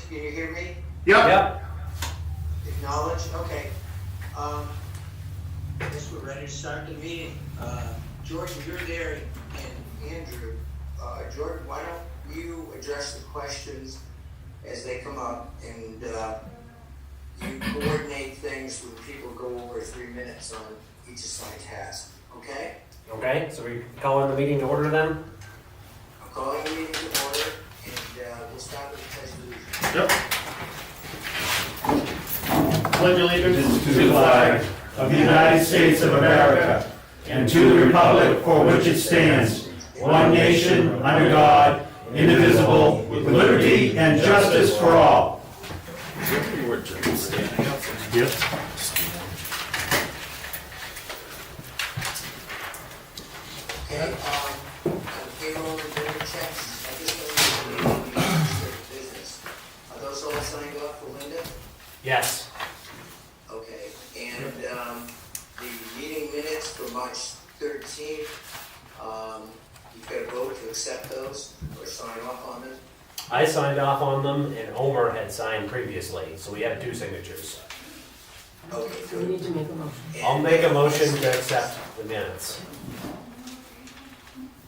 Can you hear me? Yep. Acknowledge, okay. I guess we're ready to start the meeting. Jordan, you're there, and Andrew. Jordan, why don't you address the questions as they come up, and you coordinate things when people go over 3 minutes on each assigned task, okay? Okay, so we call in the meeting to order then? I'm calling the meeting to order, and we'll start with the pledge of allegiance. Yep. Pledge allegiance to the flag of the United States of America and to the republic for which it stands, one nation, under God, indivisible, with liberty and justice for all. Yep. Okay, payroll and vendor checks, I just want to administrative business. Are those all signed off for Linda? Yes. Okay, and the meeting minutes for March 13th, you've got to vote to accept those or sign off on them. I signed off on them and Omer had signed previously, so we have 2 signatures. Okay, So we good. need to make a motion. I'll make a motion to accept the minutes.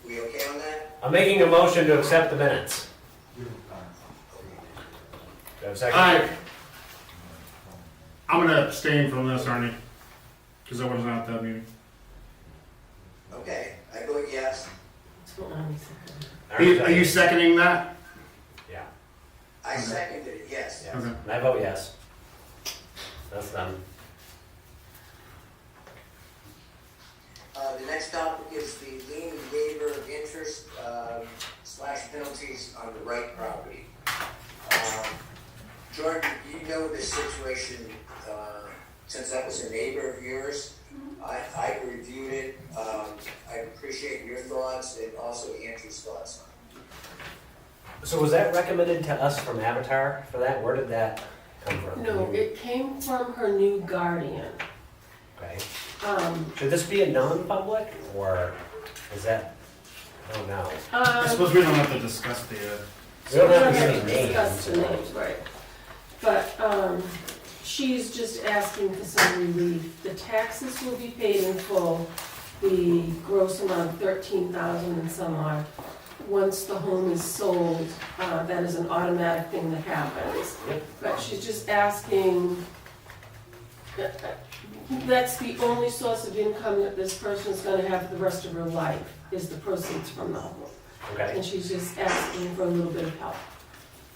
We okay on that? I'm making a motion to accept the minutes. Do I have a second? I'm gonna abstain from this, Arnie, because I wasn't at that meeting. Okay, I vote yes. So, second. Are you seconding that? Yeah. I seconded it, yes. Yes. Okay. And I vote yes. That's done. The next topic is the lien waiver of interest / penalties on the right property. Jordan, you know this situation since that was a neighbor of yours. I reviewed it. I appreciate your thoughts and also Andrew's thoughts. So was that recommended to us from Avatar for that? Where did that come from? No, it came from her new guardian. Okay. Um, Should this be a non-public or is that, I don't know. I suppose we don't have to discuss the, We don't have to we give don't any discuss the names. names, right. But, she's just asking for some relief. The taxes will be paid in full, the gross amount, 13,000 and some odd. Once the home is sold, that is an automatic thing that happens. Yep. But she's just asking, that's the only source of income that this person is gonna have the rest of her life, is the proceeds from the home. Okay. And she's just asking for a little bit of help.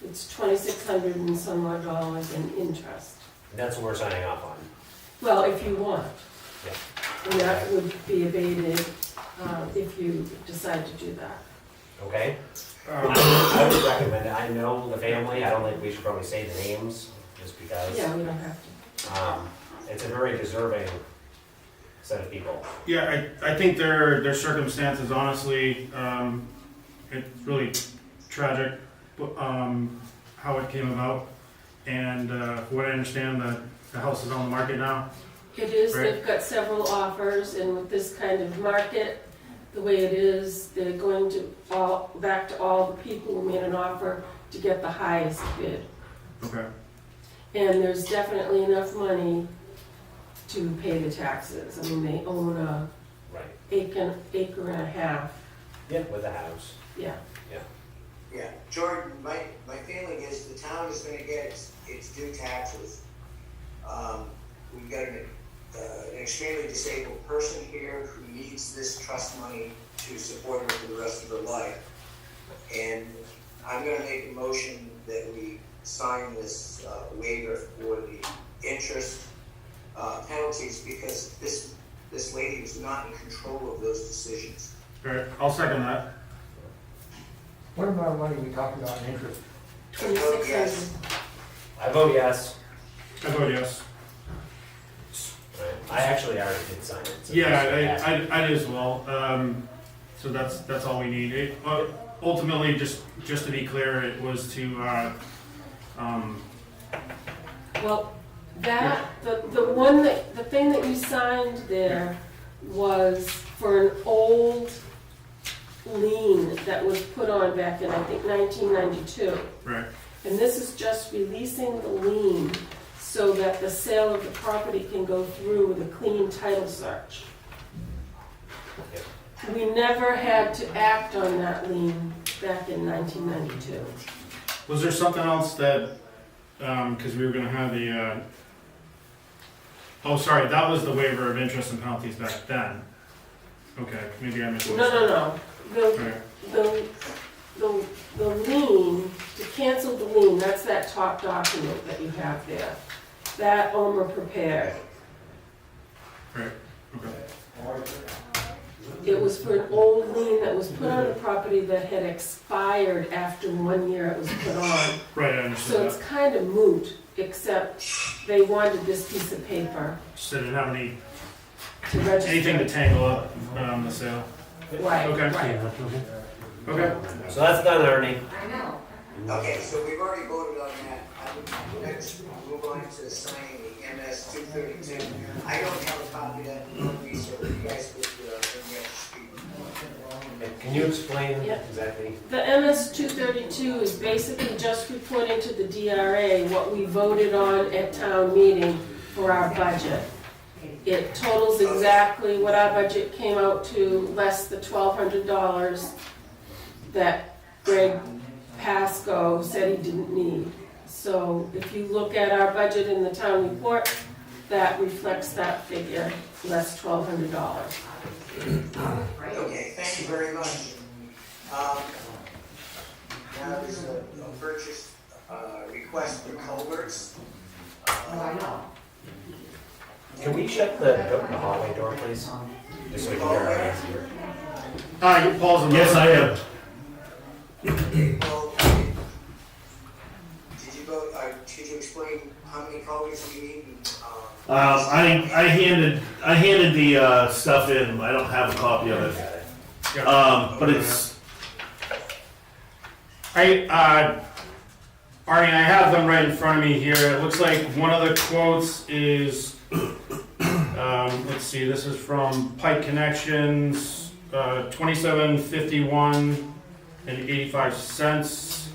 It's $2,600 and some odd dollars in interest. And that's what we're signing off on. Well, if you want. Yeah. And that would be abated if you decide to do that. Okay? I would recommend it. I know the family. I don't think we should probably say the names just because. Yeah, we don't have to. It's a very deserving set of people. yeah, I think their circumstances, honestly, it's really tragic, how it came about. And, from what I understand, the house is on the market now. It is, Right. they've got several offers, and with this kind of market, the way it is, they're going to back to all the people who made an offer to get the highest bid. Okay. And there's definitely enough money to pay the taxes. I mean, they own a Right. acre and a half, Yeah, with the house. yeah. Yeah, Jordan, my feeling is the town is gonna get its due taxes. We've got an extremely disabled person here who needs this trust money to support her for the rest of her life. And I'm gonna make a motion that we sign this waiver for the interest penalties because this lady was not in control of those decisions. All right, I'll second that. What amount of money are we talking about in interest? 2,600. I vote yes. I vote yes. Right. I actually already did sign it. so Yeah, just- I did as well. So that's all we need. Ultimately, just to be clear, it was to, Well, the thing that you signed there was for an old lien that was put on back in, I think, 1992. right, And this is just releasing the lien so that the sale of the property can go through with a clean title search. We never had to act on that lien back in 1992. Was there something else that, because we were gonna have the, oh, sorry, that was the waiver of interest and penalties back then. Okay, maybe I missed. No. The lien, to cancel the lien, that's that top document that you have there. That Omer prepared. Right, okay. It was for an old lien that was put on the property that had expired after 1 year it was put on. Right, I So understood it's that. kind of moot, except they wanted this piece of paper Just didn't have any, to register. anything to tangle up, the sale. Right, Okay. right. Okay. So that's done, Ernie. Okay, so we've already voted on that. I would next move on to signing the MS 232. I don't have a copy of that in me, so you guys could bring me up to speed. Can you explain Yep. exactly? The MS 232 is basically just reporting to the DRA what we voted on at town meeting for our budget. It totals exactly what our budget came out to, less the $1,200 that Greg Pasco said he didn't need. So if you look at our budget in the town report, that reflects that figure, less $1,200. Okay, thank you very much. Now there's a purchase request for culverts. Can we shut the hallway door, please? Just so we can hear our hands here. Paul's in. Yes, I am. Well, did you explain how many culverts you need? I handed the stuff in. I don't have a copy of it. But it's Arnie, I have them right in front of me here. It looks like one of the quotes is, let's see, this is from Pipe Connections, $27.51 and 85 cents.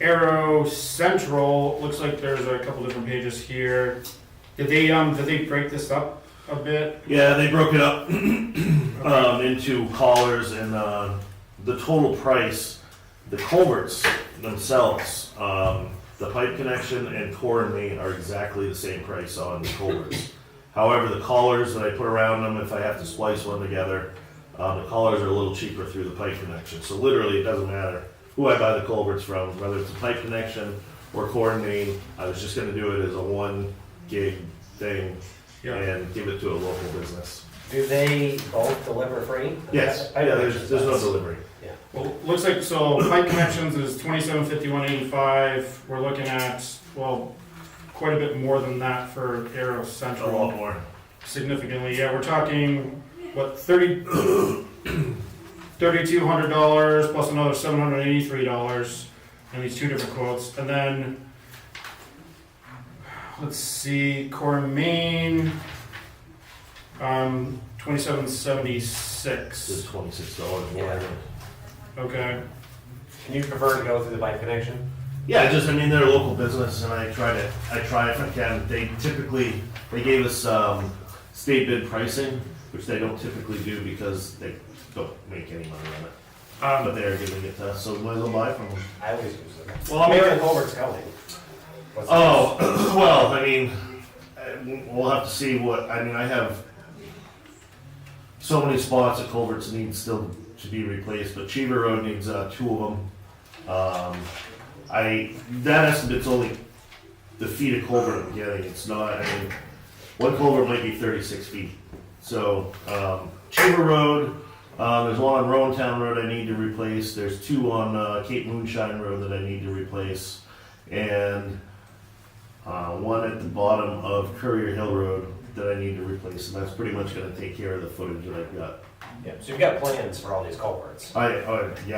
Arrow Central, looks like there's a couple different pages here. Did they break this up a bit? yeah. They broke it up into collars, and the total price, the culverts themselves, the pipe connection and core and main are exactly the same price on the culverts. However, the collars that I put around them, if I have to splice one together, the collars are a little cheaper through the pipe connection. So literally, it doesn't matter who I buy the culverts from, whether it's a pipe connection or core and main. I was just going to do it as a 1 gig thing and give it to a local business. Do they both deliver free? Yes, yeah, there's no delivery. Yeah. Well, looks like, so Pipe Connections is $27.51.85. We're looking at, well, quite a bit more than that for Arrow A Central. lot more. Significantly, yeah, we're talking, what, $3,200 plus another $783 in these two different quotes. And then, let's see, Core and Main, $27.76. It's $26 more. I think. Okay. Can you prefer to go through the pipe connection? Yeah, just, I mean, they're a local business, and I try if I can. They gave us state bid pricing, which they don't typically do because they don't make any money on it. But they're giving it to us, so we might as well buy from them. I always use them. Well, I'm Where are here. the culverts going? What's the- Oh, well, I mean, we'll have to see what, I mean, I have so many spots that culverts need still to be replaced, but Cheever Road needs 2 of them. That estimate's only the feet of culvert I'm getting. It's not, I mean, one culvert might be 36 feet. So, Cheever Road, there's one on Rowantown Road I need to replace. There's 2 on Cape Moonshine Road that I need to replace. And one at the bottom of Courier Hill Road that I need to replace. And that's pretty much gonna take care of the footage that I've got. Yeah, so you've got plans for all these culverts. Yeah. Okay. I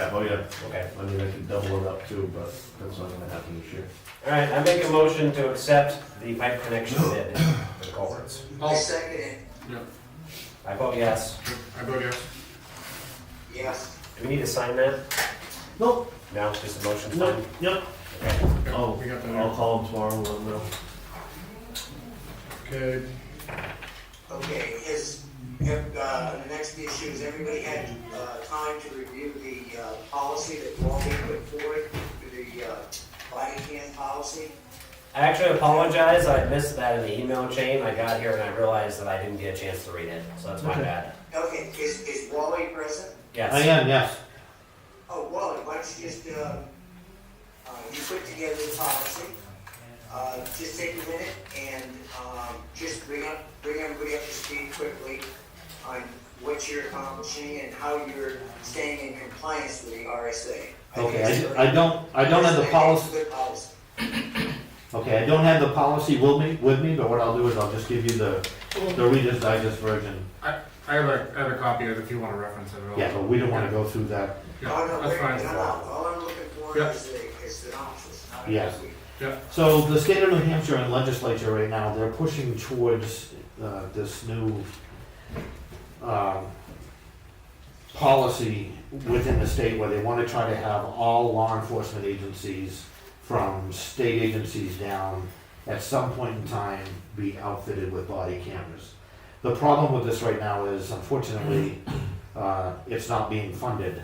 mean, I could double it up too, but that's not gonna happen this year. All right, I make a motion to accept the pipe connection bid for the culverts. I second it, I vote yes. I vote yes. yes. Do we need to sign that? Nope. No, just a motion? Nope, yep. Okay. Oh, We got that. I'll call him tomorrow, let him know. Okay, Okay, the next issue is everybody had, time to review the, policy that Walter put forward for the, body cam policy? I actually apologize, I missed that in the email chain. I got here and I realized that I didn't get a chance to read it, so that's my Okay. bad. Okay, is Wally present? Yes. I am, yes. Oh, Wally, why don't you just, you put together the policy, just take a minute and, just bring everybody up to speed quickly on what you're accomplishing and how you're staying in compliance with the RSA. Okay, I don't have the policy. Good policy. Okay, I don't have the policy with me, but what I'll do is I'll just give you the Reader's Digest version. I have a copy of it if you want to reference it at all. Yeah, but we don't wanna go through that. Yeah, Oh, no, that's wait, fine. no, all I'm looking for Yeah. is a synopsis, not a Yes. copy. So the state of New Hampshire and legislature right now, they're pushing towards this new policy within the state where they want to try to have all law enforcement agencies from state agencies down at some point in time be outfitted with body cameras. The problem with this right now is unfortunately it's not being funded.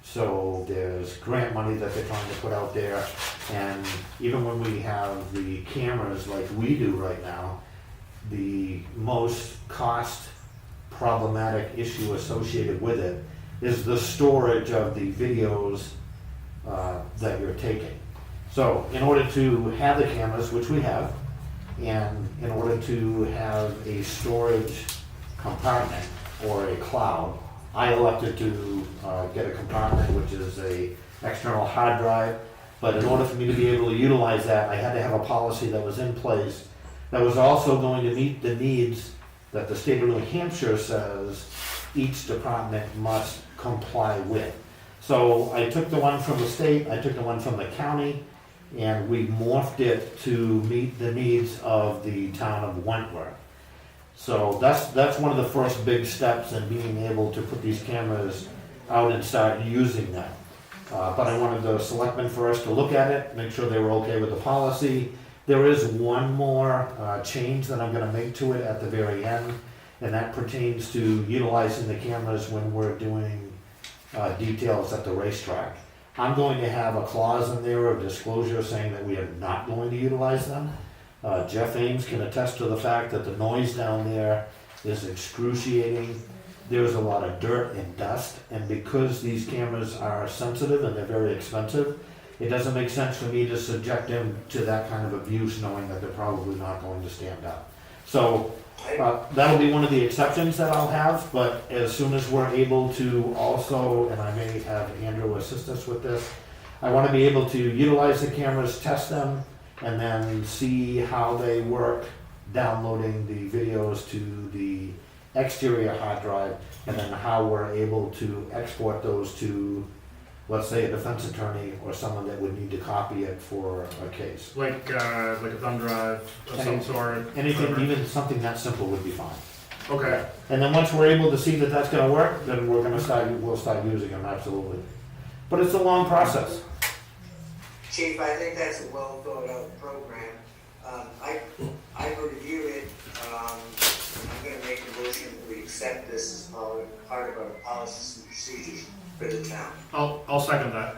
So there's grant money that they're trying to put out there, and even when we have the cameras like we do right now, the most cost problematic issue associated with it is the storage of the videos that you're taking. So in order to have the cameras, which we have, and in order to have a storage compartment or a cloud, I elected to get a compartment, which is a external hard drive. But in order for me to be able to utilize that, I had to have a policy that was in place that was also going to meet the needs that the state of New Hampshire says each department must comply with. So I took the one from the state, I took the one from the county, and we morphed it to meet the needs of the town of Wentworth. So that's one of the first big steps in being able to put these cameras out and start using them. But I wanted the selectmen first to look at it, make sure they were okay with the policy. There is one more change that I'm gonna make to it at the very end, and that pertains to utilizing the cameras when we're doing details at the racetrack. I'm going to have a clause in there of disclosure saying that we are not going to utilize them. Jeff Ames can attest to the fact that the noise down there is excruciating. There's a lot of dirt and dust, and because these cameras are sensitive and they're very expensive, it doesn't make sense for me to subject them to that kind of abuse knowing that they're probably not going to stand up. So that'll be one of the exceptions that I'll have, but as soon as we're able to also, and I may have Andrew assist us with this, I want to be able to utilize the cameras, test them, and then see how they work downloading the videos to the exterior hard drive, and then how we're able to export those to, let's say, a defense attorney or someone that would need to copy it for a case. Like a thumb drive of some sort. Anything, whatever. even something that simple would be fine. Okay. And then once we're able to see that that's gonna work, then we'll start using them, absolutely. But it's a long process. Chief, I think that's a well thought out program. I reviewed it, and I'm gonna make a motion that we accept this as part of our policies and procedures for the town. I'll second that.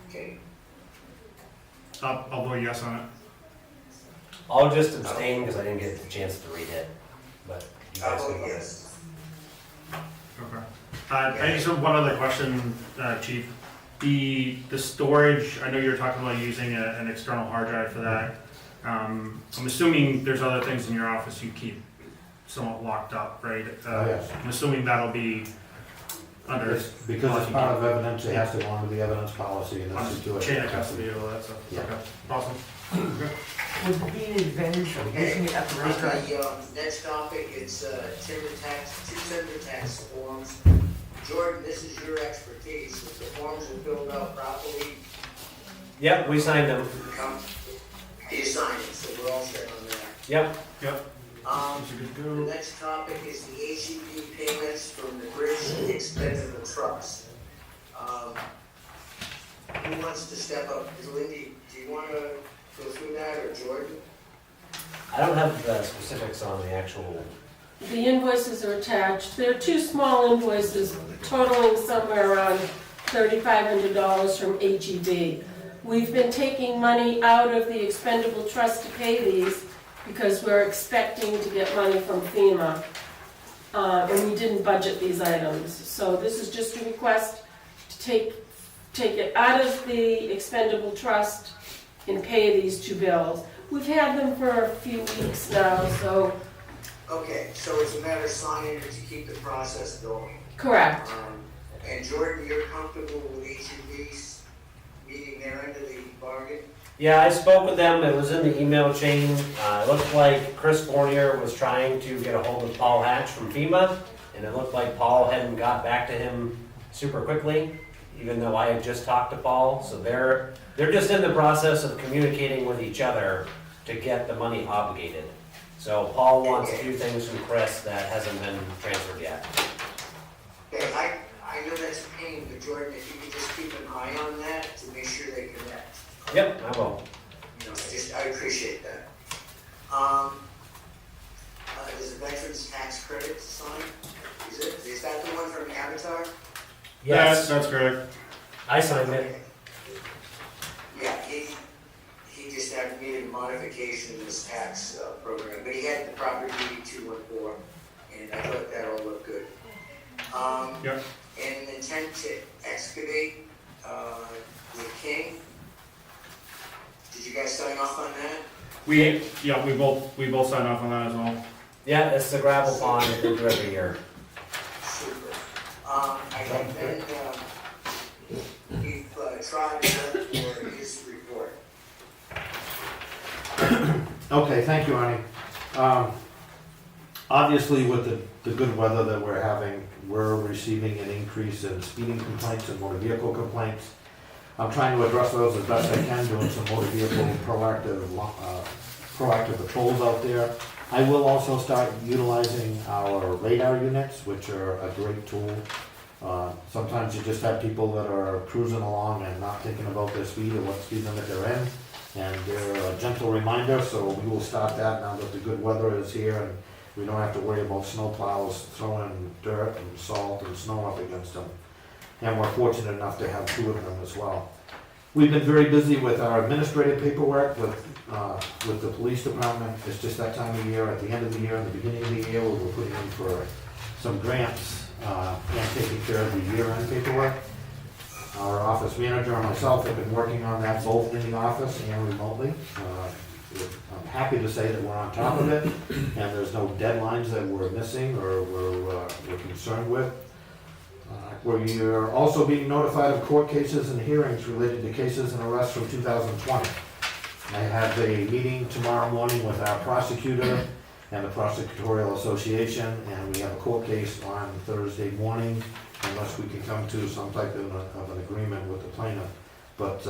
Okay, I'll vote yes on it. I'll just abstain because I didn't get the chance to read it, but you I'll guys can vote vote. yes. Okay. I just have one other question, Chief. The storage, I know you're talking about using an external hard drive for that. I'm assuming there's other things in your office you keep somewhat locked up, right? Yes. I'm assuming that'll be under. It's because it's part of evidence, it has to go under the evidence policy and this is to it. Chain of custody, all that stuff. Yeah. Okay, awesome. Would there be an advantage of using it at the On racetrack? the next topic, it's two timber tax forms. Jordan, this is your expertise. If the forms are filled out properly, Yep, we signed them. you sign it, so we're all set on that. Yep. The next topic is the HEB payments from the Bridge Expendable Trust. Who wants to step up? Lindy, do you want to go through that, or Jordan? I don't have the specifics on the actual, The invoices are attached. There are two small invoices totaling somewhere around $3,500 from HEB. We've been taking money out of the expendable trust to pay these because we're expecting to get money from FEMA. And we didn't budget these items. So this is just a request to take it out of the expendable trust and pay these two bills. We've had them for a few weeks now, so. Okay, so it's a matter of signing it to keep the process going. Correct. And Jordan, you're comfortable with HEB's meeting their end of the bargain? yeah, I spoke with them, it was in the email chain. It looked like Chris Fournier was trying to get a hold of Paul Hatch from FEMA, and it looked like Paul hadn't got back to him super quickly, even though I had just talked to Paul. So they're just in the process of communicating with each other to get the money obligated. So Paul wants a few things from Chris that hasn't been transferred yet. Okay, I know that's a pain, but Jordan, if you could just keep an eye on that to make sure they connect. Yep, I will. You know, I appreciate that. There's a veterans tax credit to sign. Is that the one from Avatar? Yes, That's correct. I signed it. Okay. Yeah, he just had needed a modification in his tax program, but he had the property DD 214, and I thought that all looked good. Yep. And an intent to excavate with King. Did you guys sign off on that? We both signed off on that as well. Yeah, it's the gravel pond that we do every year. Super. I have been, we've tried to look for his report. Okay, thank you, Arnie. Obviously, with the good weather that we're having, we're receiving an increase in speeding complaints and motor vehicle complaints. I'm trying to address those as best I can, doing some motor vehicle proactive patrols out there. I will also start utilizing our radar units, which are a great tool. Sometimes you just have people that are cruising along and not thinking about their speed or what speed limit they're in, and they're a gentle reminder, so we will start that now that the good weather is here and we don't have to worry about snow plows throwing dirt and salt and snow up against them. And we're fortunate enough to have two of them as well. We've been very busy with our administrative paperwork with the police department. It's just that time of year, at the end of the year, and the beginning of the year, where we're putting in for some grants and taking care of the year-end paperwork. Our office manager and myself have been working on that both in the office and remotely. I'm happy to say that we're on top of it, and there's no deadlines that we're missing or we're concerned with. We're also being notified of court cases and hearings related to cases and arrests from 2020. I have a meeting tomorrow morning with our prosecutor and the Prosecutorial Association, and we have a court case on Thursday morning, unless we can come to some type of an agreement with the plaintiff. But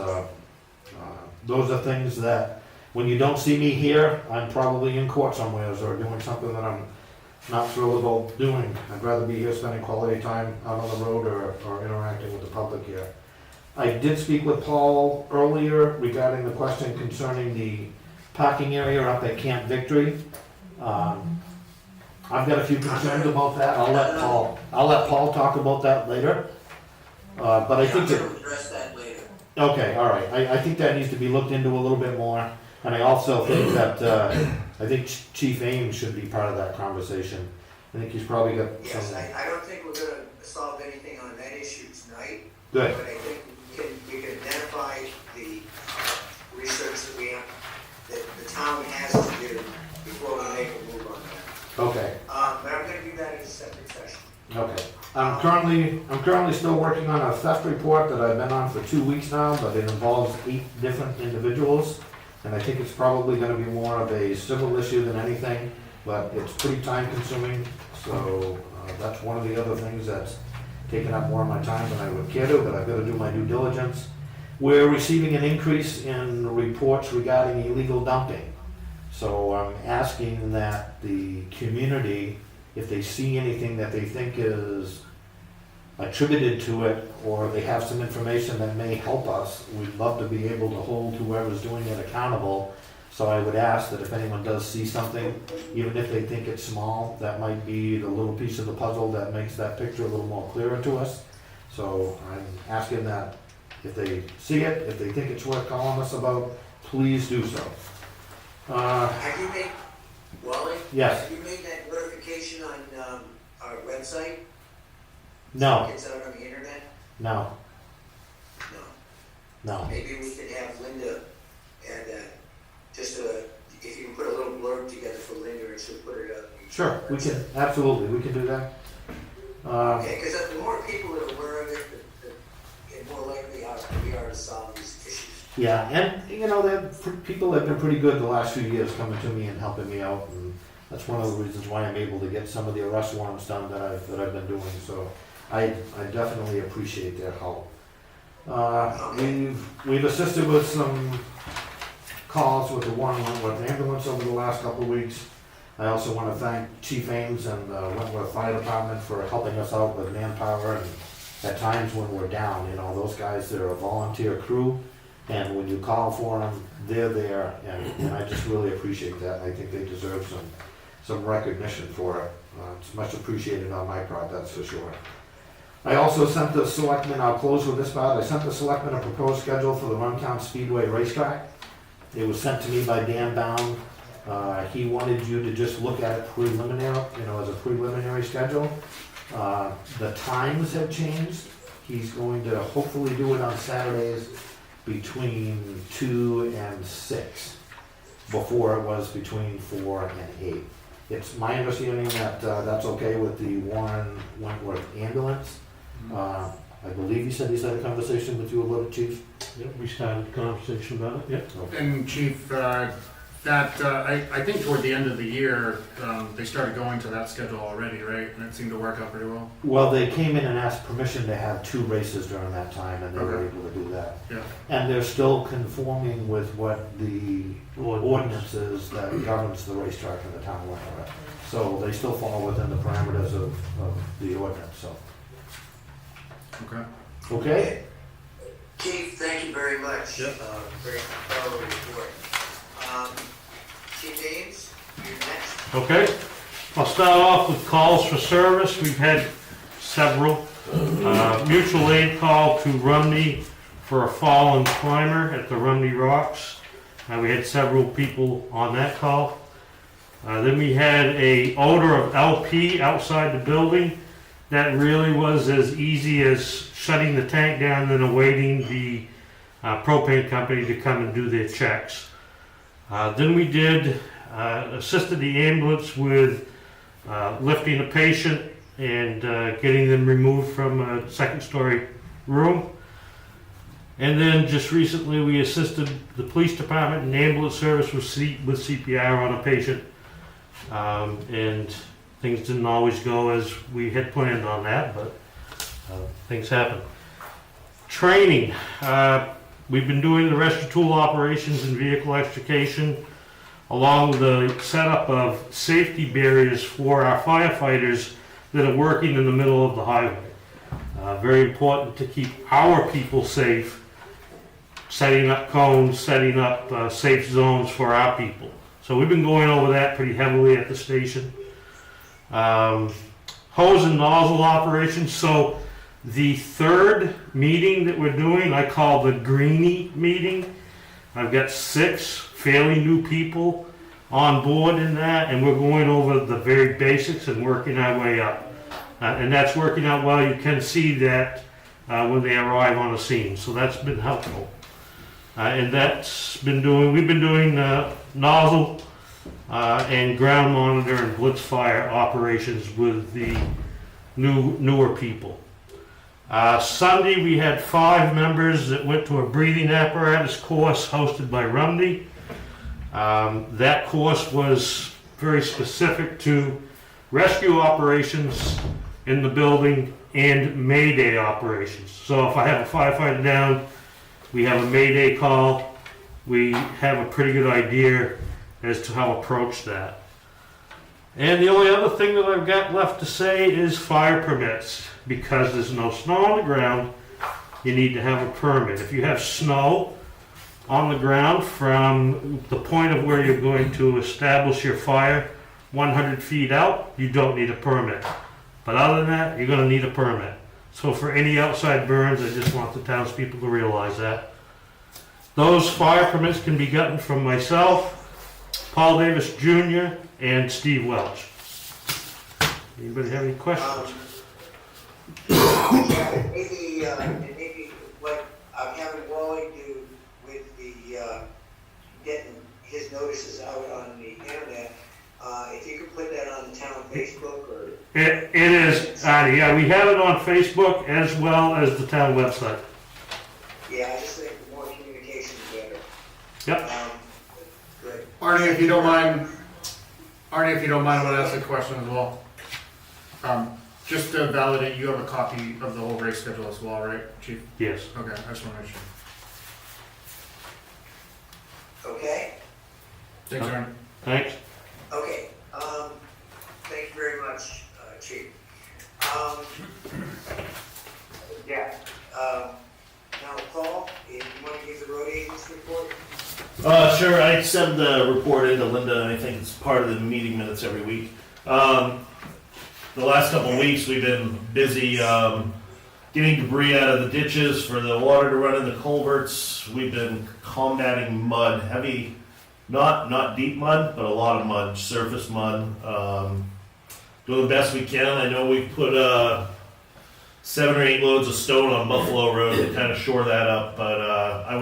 those are things that, when you don't see me here, I'm probably in court somewhere or doing something that I'm not thrilled about doing. I'd rather be here spending quality time out on the road or interacting with the public here. I did speak with Paul earlier regarding the question concerning the parking area up at Camp Victory. I've got a few concerns about that. I'll let Paul talk about that later. But I think I'm gonna address that later. okay, all right. I think that needs to be looked into a little bit more. And I also think that, I think Chief Ames should be part of that conversation. I think he's probably got Yes, some. I don't think we're gonna solve anything on that issue tonight. Good. But I think we can identify the research that the town has to do before we make a move on that. Okay, But I'm gonna do that in a separate session. okay. I'm currently still working on a theft report that I've been on for 2 weeks now, but it involves 8 different individuals. And I think it's probably gonna be more of a civil issue than anything, but it's pretty time consuming. So that's one of the other things that's taken up more of my time than I would care to, but I've gotta do my due diligence. We're receiving an increase in reports regarding illegal dumping. So I'm asking that the community, if they see anything that they think is attributed to it, or they have some information that may help us, we'd love to be able to hold whoever's doing it accountable. So I would ask that if anyone does see something, even if they think it's small, that might be the little piece of the puzzle that makes that picture a little more clearer to us. So I'm asking that if they see it, if they think it's worth calling us about, please do so. Have you made, Wally? Yes. Have you made that notification on, our website? No, It's out on the internet? no, No. no. Maybe we could have Linda add that, just if you can put a little blurb together for Linda and she'll put it up. Sure, we can, absolutely, we can do that. Okay, because the more people that are aware of it, the more likely we are to solve these issues. Yeah, and you know, people have been pretty good the last few years coming to me and helping me out, and that's one of the reasons why I'm able to get some of the arrest warrants done that I've been doing. So I definitely appreciate their help. We've assisted with some calls with the Wentworth ambulance over the last couple of weeks. I also want to thank Chief Ames and the Wentworth Fire Department for helping us out with manpower, and at times when we're down, you know, those guys, they're a volunteer crew, and when you call for them, they're there, and I just really appreciate that. I think they deserve some recognition for it. It's much appreciated on my part, that's for sure. I also sent the selectmen, I'll close with this part, I sent the selectmen a proposed schedule for the Runtown Speedway racetrack. It was sent to me by Dan Bound. He wanted you to just look at it preliminary, you know, as a preliminary schedule. The times have changed. He's going to hopefully do it on Saturdays between 2 and 6. Before it was between 4 and 8. It's my understanding that that's okay with the Warren Wentworth ambulance. I believe you said he's had a conversation with you about it, Chief? Yeah, we started the conversation about it, yeah. Okay. And Chief, I think toward the end of the year, they started going to that schedule already, right? And it seemed to work out pretty well. Well, they came in and asked permission to have 2 races during that time, and they were Okay. able to do that. Yeah. And they're still conforming with what the ordinance is that governs the racetrack in the town of Wentworth. So they still fall within the parameters of the ordinance, so. Okay. Okay? Chief, thank you very much. Yep. Very thorough report. Chief Ames, you're next. Okay, I'll start off with calls for service. We've had several. Mutual aid call to Rumney for a fallen climber at the Rumney Rocks. We had several people on that call. Then we had a odor of LP outside the building. That really was as easy as shutting the tank down and awaiting the propane company to come and do their checks. Then we assisted the ambulance with lifting a patient and getting them removed from a second-story room. And then just recently we assisted the police department and ambulance service with CPR on a patient. And things didn't always go as we had planned on that, but things happen. Training. We've been doing the rescue tool operations and vehicle extrication, along with the setup of safety barriers for our firefighters that are working in the middle of the highway. Very important to keep our people safe, setting up cones, setting up safe zones for our people. So we've been going over that pretty heavily at the station. Hose and nozzle operations. So the third meeting that we're doing, I call the Greenie meeting. I've got 6 fairly new people on board in that, and we're going over the very basics and working our way up. And that's working out well. You can see that when they arrive on the scene. So that's been helpful. And we've been doing nozzle and ground monitor and blitz fire operations with the newer people. Sunday we had 5 members that went to a breathing apparatus course hosted by Rumney. That course was very specific to rescue operations in the building and Mayday operations. So if I have a firefighter down, we have a Mayday call, we have a pretty good idea as to how to approach that. And the only other thing that I've got left to say is fire permits. because there's no snow on the ground, you need to have a permit. If you have snow on the ground from the point of where you're going to establish your fire 100 feet out, you don't need a permit. But other than that, you're gonna need a permit. So for any outside burns, I just want the townspeople to realize that. Those fire permits can be gotten from myself, Paul Davis Jr., and Steve Welch. Anybody have any questions? Yeah, maybe what I'm having Wally do with the, getting his notices out on the internet, if you could put that on the town Facebook or. It is, yeah, we have it on Facebook as well as the town website. Yeah, I just think the more communication, the better. Yep. Good. Arnie, if you don't mind, I'm gonna ask a question as well. Just to validate, you have a copy of the whole race schedule as well, right, Chief? Yes. Okay, I just wanna make sure. Okay, Thanks, Arnie. Thanks. okay, thank you very much, Chief. Yeah, now, Paul, if you want to give the road agents report? Sure, I send the report into Linda, and I think it's part of the meeting minutes every week. The last couple of weeks, we've been busy, getting debris out of the ditches for the water to run in the culverts. We've been combating mud, heavy, not deep mud, but a lot of mud, surface mud. Doing the best we can. I know we've put 7 or 8 loads of stone on Buffalo Road to kind of shore that up, but I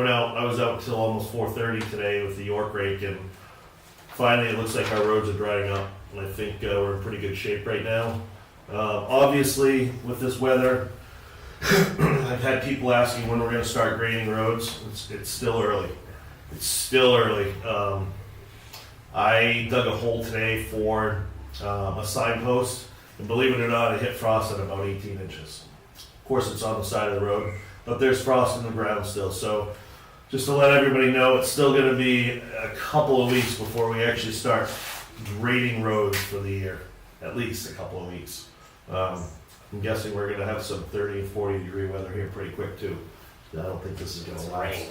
was out till almost 4:30 today with the York rake, and finally it looks like our roads are drying up, and I think we're in pretty good shape right now. Obviously, with this weather, I've had people asking when we're going to start grading roads. It's still early. It's still early. I dug a hole today for a signpost, and believe it or not, it hit frost at about 18 inches. Of course, it's on the side of the road, but there's frost in the ground still. So just to let everybody know, it's still going to be a couple of weeks before we actually start grading roads for the year. At least a couple of weeks. I'm guessing we're going to have some 30 and 40 degree weather here pretty quick too. I don't think this is going to last. Rain.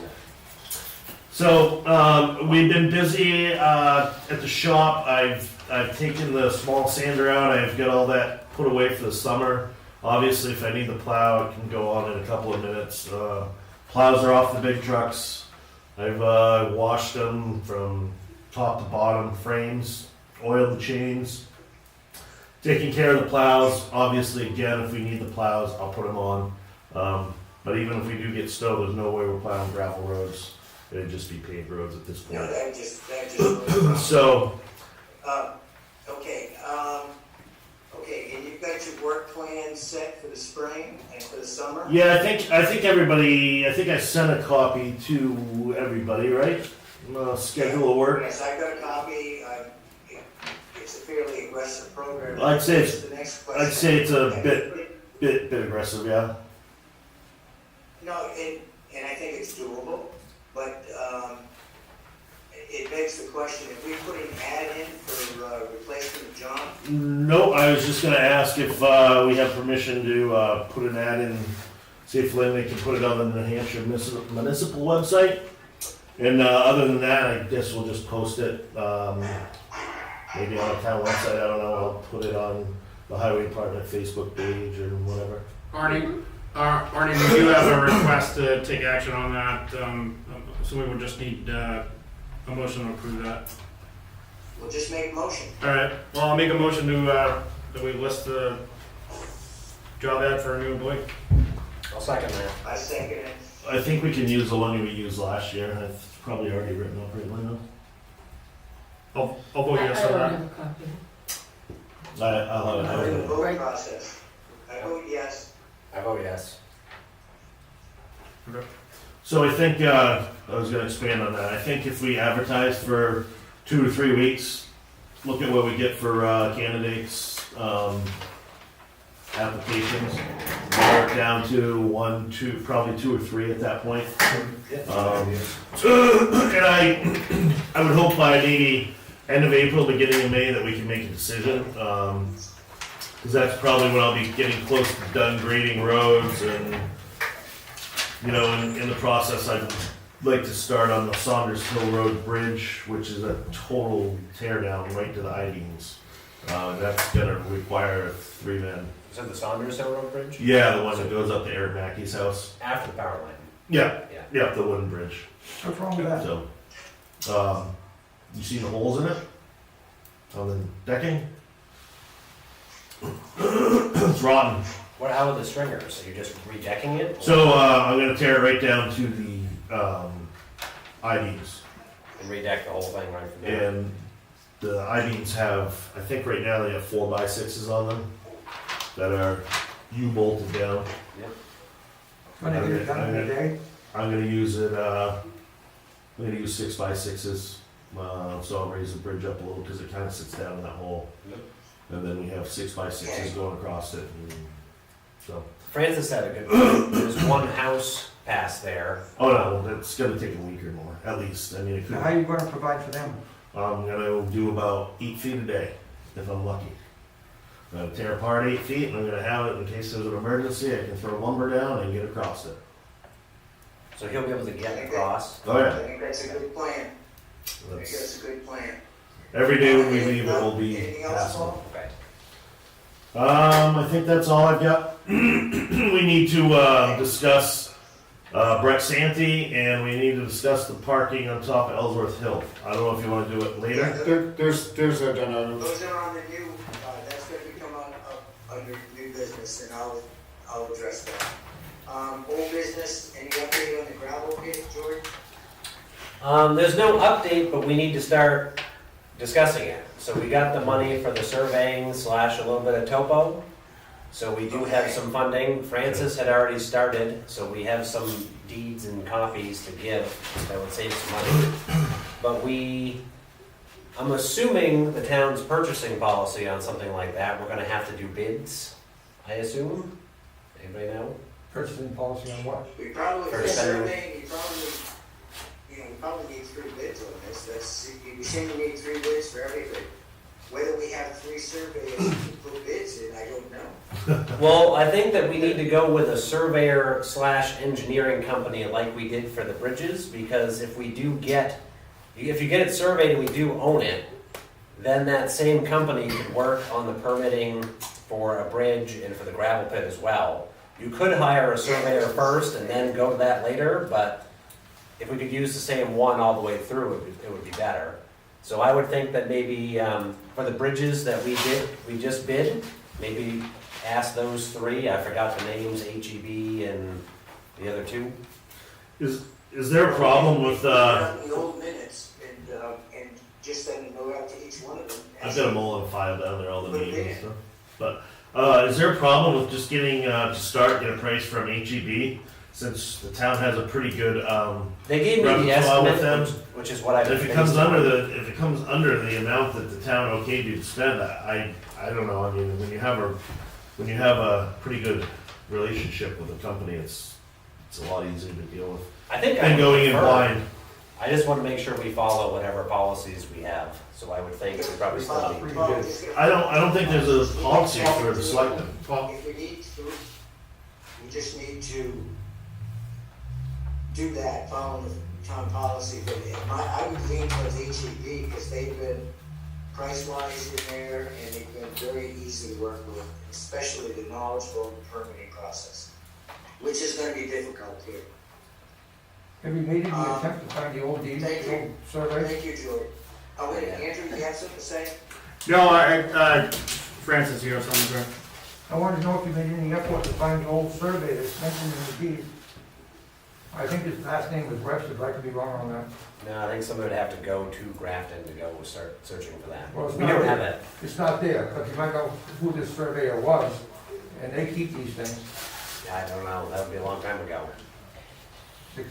So we've been busy at the shop. I've taken the small sander out. I've got all that put away for the summer. Obviously, if I need the plow, it can go on in a couple of minutes. Plows are off the big trucks. I've washed them from top to bottom, frames, oiled the chains. Taking care of the plows. Obviously, again, if we need the plows, I'll put them on. But even if we do get snow, there's no way we're plowing gravel roads. It'd just be paved roads at this point. No, that just. So, Okay, and you've got your work plan set for the spring and for the summer? yeah, I think everybody. I think I sent a copy to everybody, right? Schedule of work. Yes, I got a copy. It's a fairly aggressive program. I'd say it's- The next question. I'd say it's a bit aggressive, yeah. No, and I think it's doable, but it begs the question, if we put an ad in for replacement of John? No, I was just gonna ask if we have permission to put an ad in, see if Linda can put it on the New Hampshire municipal website. And other than that, I guess we'll just post it, maybe on a town website, I don't know, I'll put it on the highway department Facebook page or whatever. Arnie, we do have a request to take action on that, so we would just need a motion to approve that. We'll just make a motion. Alright, well, I'll make a motion to, that we list the job ad for a new employee. I'll second that. I second it. I think we can use the one we used last year, it's probably already written up, right, Linda? I'll vote yes I on don't that. have a copy. I'll have For the it. vote Right. process. I vote yes. I vote yes. So I think, I was gonna expand on that, I think if we advertise for 2 to 3 weeks, look at what we get for candidates, applications, narrow it down to 1, 2, probably 2 or 3 at that point. And I would hope by maybe end of April, beginning of May, that we can make a decision. Cause that's probably when I'll be getting close to done grading roads and, you know, in the process, I'd like to start on the Saunders Hill Road Bridge, which is a total tear down right to the I-beams. That's gonna require a 3-man. Is that the Saunders Hill Road Bridge? Yeah, the one that goes up to Eric Mackey's house. After the power line. Yeah, Yeah. yeah, the wooden bridge. What's wrong with that? So, you see the holes in it? On the decking? It's rotten. How are the stringers? Are you just redecking it? So, I'm gonna tear it right down to the, I-beams. And redeck the whole thing right from there? And the I-beams have, I think right now they have 4x6s on them that are U-bolted down. When they get it done in a day? I'm gonna use it, I'm gonna use 6x6s, so I'll raise the bridge up a little, cause it kinda sits down in that hole. Yep. And then we have 6x6s going across it, and so. Francis had a good point. There's one house past there. Oh no, it's gonna take a week or more, at least, I mean, it could. Now, how are you gonna provide for them? I'm gonna do about 8 feet a day, if I'm lucky. I'm gonna tear apart 8 feet, and I'm gonna have it in case there's an emergency, I can throw lumber down and get across it. So he'll be able to get across. Oh I yeah. think that's a good plan. I think that's a good plan. Every day when we leave, it will be Anything else, passable. Paul? Okay. I think that's all I've got. We need to discuss Brett Santee, and we need to discuss the parking on top of Ellsworth Hill. I don't know if you want to do it later. There's a, Those are on the new, that's gonna become up under new business, and I'll address that. Old business, any update on the gravel pit, George? There's no update, but we need to start discussing it. So we got the money for the surveying / a little bit of topo. So we do have some funding. Francis had already started, so we have some deeds and copies to give that would save some money. But I'm assuming the town's purchasing policy on something like that, we're gonna have to do bids, I assume? Anybody know? Purchasing policy on what? We probably, For for spending. surveying, we probably need 3 bids on this, we seem to need 3 bids for everything. Whether we have 3 surveyors to put bids in, I don't know. Well, I think that we need to go with a surveyor / engineering company like we did for the bridges, because if you get it surveyed and we do own it, then that same company could work on the permitting for a bridge and for the gravel pit as well. You could hire a surveyor first and then go to that later, but if we could use the same one all the way through, it would be better. So I would think that maybe for the bridges that we just bid, maybe ask those 3, I forgot the names, HEB and the other 2. Is there a problem with? The old minutes, and just then go out to each one of them. I've got them all in a file down there, all the names and stuff. But is there a problem with just getting to start get a price from HEB? Since the town has a pretty good, They gave me the Repertoire with them. estimate, which is what I've been if it comes based on. under the amount that the town okayed you to spend, I don't know. I mean, when you have a pretty good relationship with a company, it's a lot easier to deal with I think I than would going in prefer- blind. I just want to make sure we follow whatever policies we have. So I would think we probably still need. I don't think there's a policy for the selectmen. If we need to, we just need to do that, follow the town policy, but I would lean towards HEB, because they've been price-wise in there, and they've been very easy to work with, especially the knowledgeable in the permitting process, which is gonna be difficult here. Have you made any attempt to find the old deeds, Thank the you. old survey? Thank you, George. Oh, wait, Andrew, you have something to say? No, Francis, you have something to say? I wanted to know if you made any effort to find the old survey that's mentioned in the deed. I think his last name was Webster, but I could be wrong on that. No, I think somebody would have to go to Grafton to go start searching for that. Well, it's We not don't there. have it. It's not there, but you might know who this surveyor was, and they keep these things. I don't know. That would be a long time ago. 60.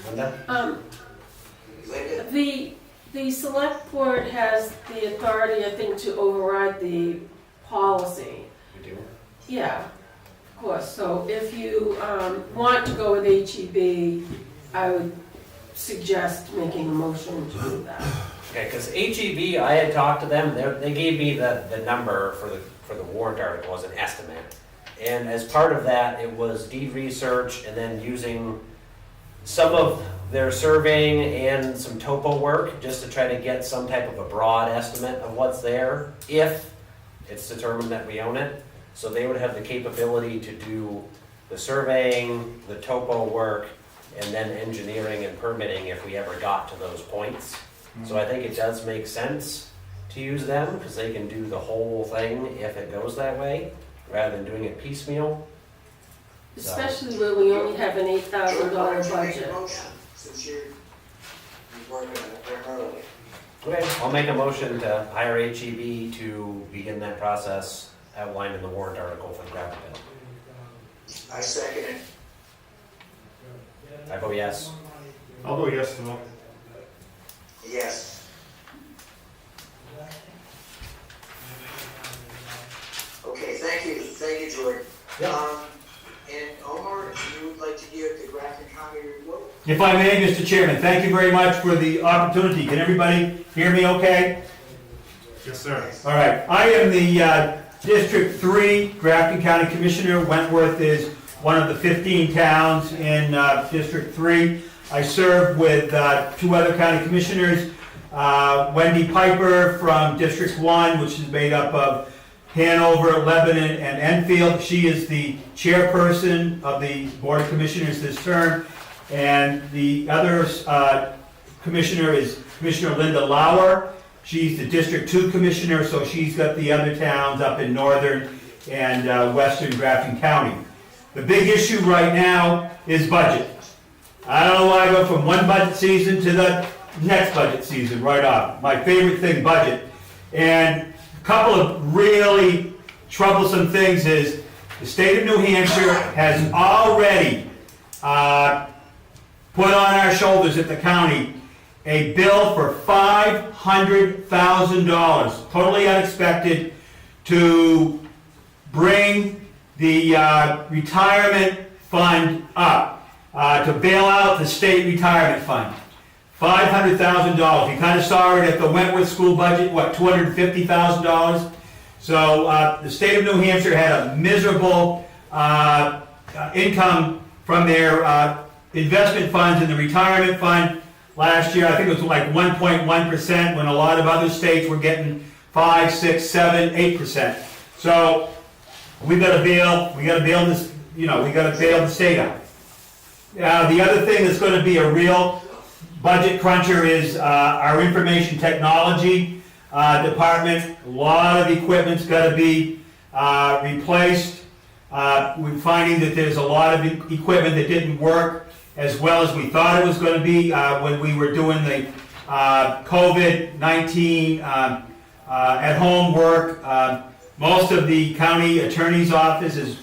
Linda? Linda? The select board has the authority, I think, to override the policy. We do. Yeah, of course. So if you want to go with HEB, I would suggest making a motion to do that. Okay, because HEB, I had talked to them, they gave me the number for the warrant article as an estimate. And as part of that, it was deed research and then using some of their surveying and some topo work just to try to get some type of a broad estimate of what's there, if it's determined that we own it. So they would have the capability to do the surveying, the topo work, and then engineering and permitting if we ever got to those points. So I think it does make sense to use them, because they can do the whole thing if it goes that way, rather than doing it piecemeal. Especially where we only have an $8,000 Jordan, why don't you make a budget. motion, since you're working on it primarily. Okay, I'll make a motion to hire HEB to begin that process outlined in the warrant article for the graphic bill. I second it. I vote yes. I'll go yes as well. Yes. Okay, thank you, Jordan. Yeah. And Omar, you would like to give the Grafton County report? If I may, Mr. Chairman, thank you very much for the opportunity. Can everybody hear me okay? Yes, sir. All right, I am the District 3 Grafton County Commissioner. Wentworth is one of the 15 towns in District 3. I serve with two other county commissioners, Wendy Piper from District 1, which is made up of Hanover, Lebanon, and Enfield. She is the chairperson of the Board of Commissioners this term. And the other commissioner is Commissioner Linda Lauer. She's the District 2 commissioner, so she's got the other towns up in northern and western Grafton County. The big issue right now is budget. I don't know why I go from one budget season to the next budget season right off. My favorite thing, budget. And a couple of really troublesome things is the state of New Hampshire has already put on our shoulders at the county a bill for $500,000, totally unexpected, to bring the retirement fund up, to bail out the state retirement fund. $500,000. You kind of saw it at the Wentworth school budget, what, $250,000? So the state of New Hampshire had a miserable income from their investment funds in the retirement fund last year. I think it was like 1.1%, when a lot of other states were getting 5, 6, 7, 8%. So we got to bail this, we got to bail the state out. The other thing that's going to be a real budget cruncher is our information technology department. A lot of equipment's got to be replaced. We're finding that there's a lot of equipment that didn't work as well as we thought it was going to be when we were doing the COVID-19 at-home work. Most of the county attorney's office is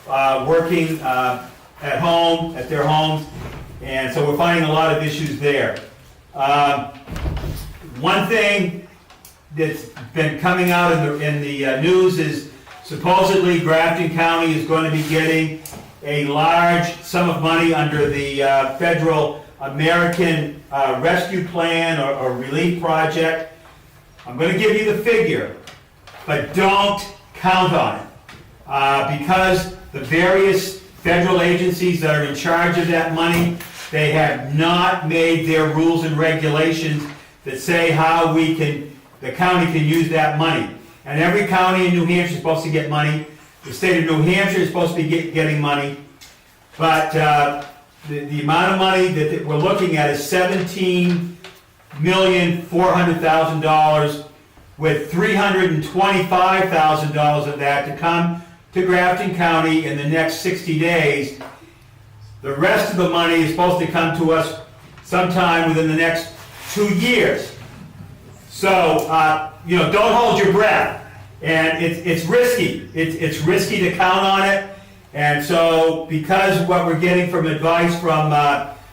working at home, at their homes, and so we're finding a lot of issues there. One thing that's been coming out in the news is supposedly Grafton County is going to be getting a large sum of money under the federal American Rescue Plan or Relief Project. I'm going to give you the figure, but don't count on it. Because the various federal agencies that are in charge of that money, they have not made their rules and regulations that say how the county can use that money. And every county in New Hampshire is supposed to get money. The state of New Hampshire is supposed to be getting money. But the amount of money that we're looking at is $17,400,000, with $325,000 of that to come to Grafton County in the next 60 days. The rest of the money is supposed to come to us sometime within the next 2 years. So, don't hold your breath. And it's risky. It's risky to count on it. And so, because what we're getting from advice from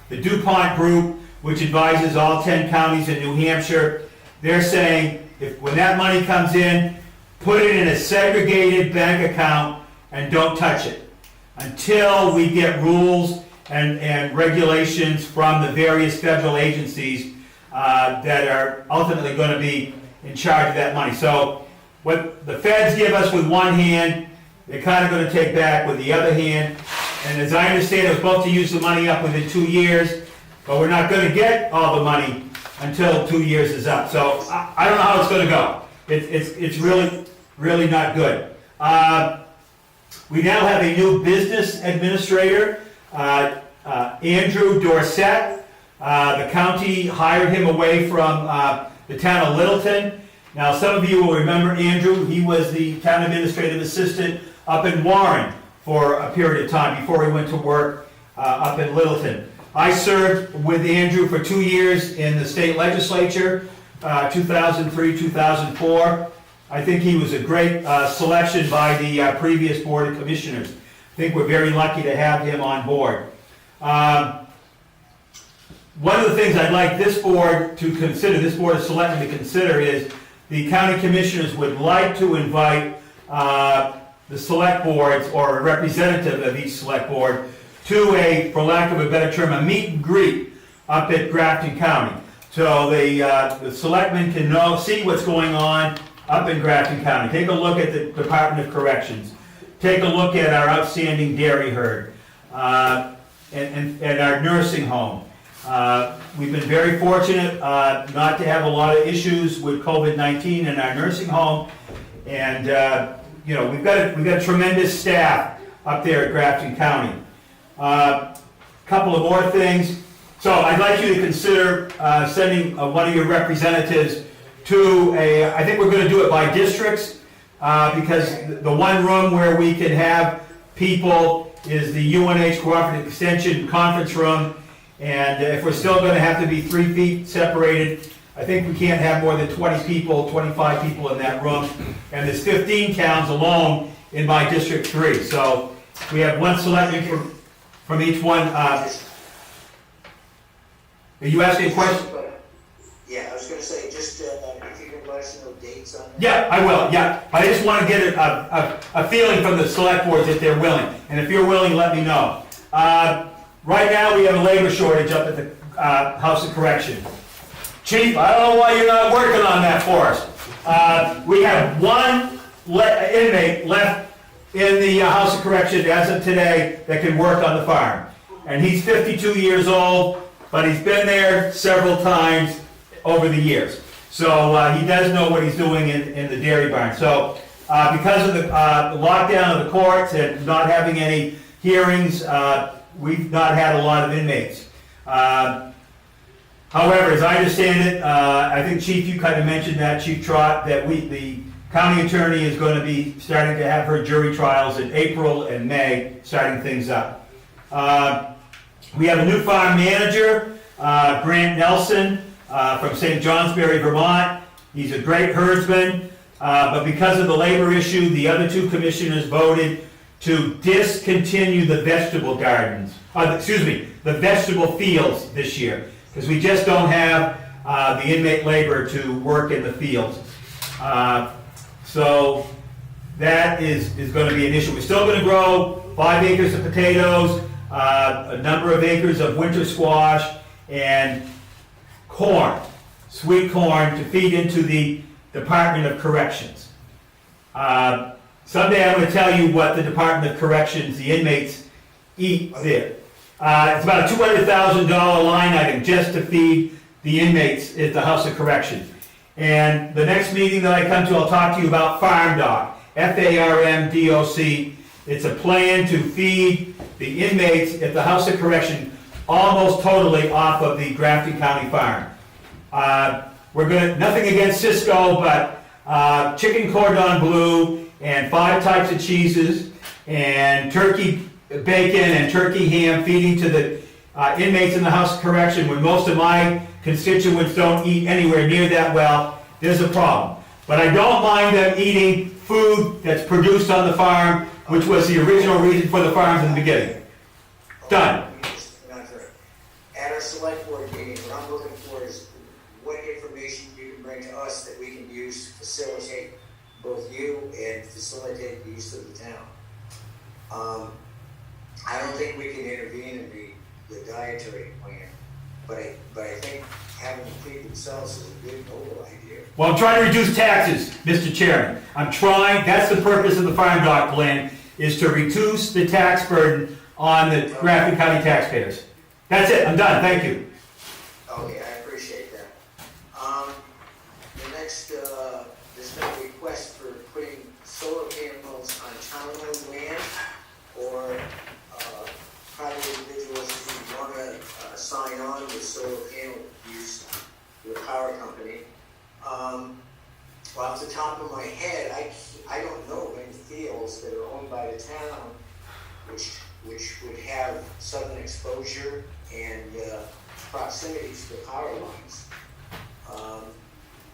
the DuPont Group, which advises all 10 counties in New Hampshire, they're saying when that money comes in, put it in a segregated bank account and don't touch it until we get rules and regulations from the various federal agencies that are ultimately going to be in charge of that money. So what the feds give us with one hand, they're kind of going to take back with the other hand. And as I understand, it was supposed to use the money up within 2 years, but we're not going to get all the money until 2 years is up. So I don't know how it's going to go. It's really not good. We now have a new business administrator, Andrew Dorsett. The county hired him away from the town of Littleton. Now, some of you will remember Andrew. He was the town administrative assistant up in Warren for a period of time before he went to work up in Littleton. I served with Andrew for 2 years in the state legislature, 2003, 2004. I think he was a great selection by the previous Board of Commissioners. I think we're very lucky to have him on board. One of the things I'd like this board to consider, this Board of Selectmen to consider, is the county commissioners would like to invite the select boards or a representative of each select board to a, for lack of a better term, a meet and greet up at Grafton County. So the selectmen can see what's going on up in Grafton County. Take a look at the Department of Corrections. Take a look at our outstanding dairy herd and our nursing home. We've been very fortunate not to have a lot of issues with COVID-19 in our nursing home, and you know, we've got a tremendous staff up there at Grafton County. Couple of more things. So I'd like you to consider sending one of your representatives to I think we're going to do it by districts, because the one room where we can have people is the UNH Cooperative Extension Conference Room, and if we're still going to have to be 3 feet separated, I think we can't have more than 20 people, 25 people in that room, and there's 15 towns alone in my District 3, so we have one selectman from each one. Are you asking a question? Yeah, I was gonna say, just if you can let us know dates on that. Yeah, I will, yeah. I just want to get a feeling from the select boards that they're willing. And if you're willing, let me know. Right now, we have a labor shortage up at the House of Correction. Chief, I don't know why you're not working on that for us. We have one inmate left in the House of Correction as of today that can work on the farm. And he's 52 years old, but he's been there several times over the years. So he does know what he's doing in the dairy barn. So because of the lockdown of the courts and not having any hearings, we've not had a lot of inmates. However, as I understand it, I think Chief, you kind of mentioned that, Chief Trott, that the county attorney is going to be starting to have her jury trials in April and May, starting things up. We have a new farm manager, Grant Nelson, from St. Johnsbury, Vermont. He's a great herdsman, but because of the labor issue, the other two commissioners voted to discontinue the vegetable gardens, the vegetable fields this year, because we just don't have the inmate labor to work in the fields. So that is going to be an issue. We're still going to grow 5 acres of potatoes, a number of acres of winter squash, and corn, sweet corn, to feed into the Department of Corrections. Someday I'm going to tell you what the Department of Corrections, the inmates, eat there. It's about a $200,000 line item just to feed the inmates at the House of Correction. And the next meeting that I come to, I'll talk to you about FarmDoc, FARMDOC. It's a plan to feed the inmates at the House of Correction almost totally off of the Grafton County farm. Nothing against Cisco, but chicken cordon bleu and 5 types of cheeses and turkey bacon and turkey ham feeding to the inmates in the House of Correction when most of my constituents don't eat anywhere near that well, there's a problem. But I don't mind them eating food that's produced on the farm, which was the original reason for the farms in the beginning. Done. At our select board meeting, what I'm looking for is what information you can bring to us that we can use to facilitate both you and facilitate the use of the town. I don't think we can intervene in the dietary plan, but I think having them clean themselves is a good noble idea. Well, I'm trying to reduce taxes, Mr. Chairman. I'm trying, that's the purpose of the farm dock plan, is to reduce the tax burden on the Grafton County taxpayers. That's it, I'm done, thank you. Okay, I appreciate that. The next, there's been a request for putting solar panels on town-owned land or private individuals who want to sign on with solar panel use with a power company. Well, off the top of my head, I don't know of any fields that are owned by the town which would have southern exposure and proximity to the power lines.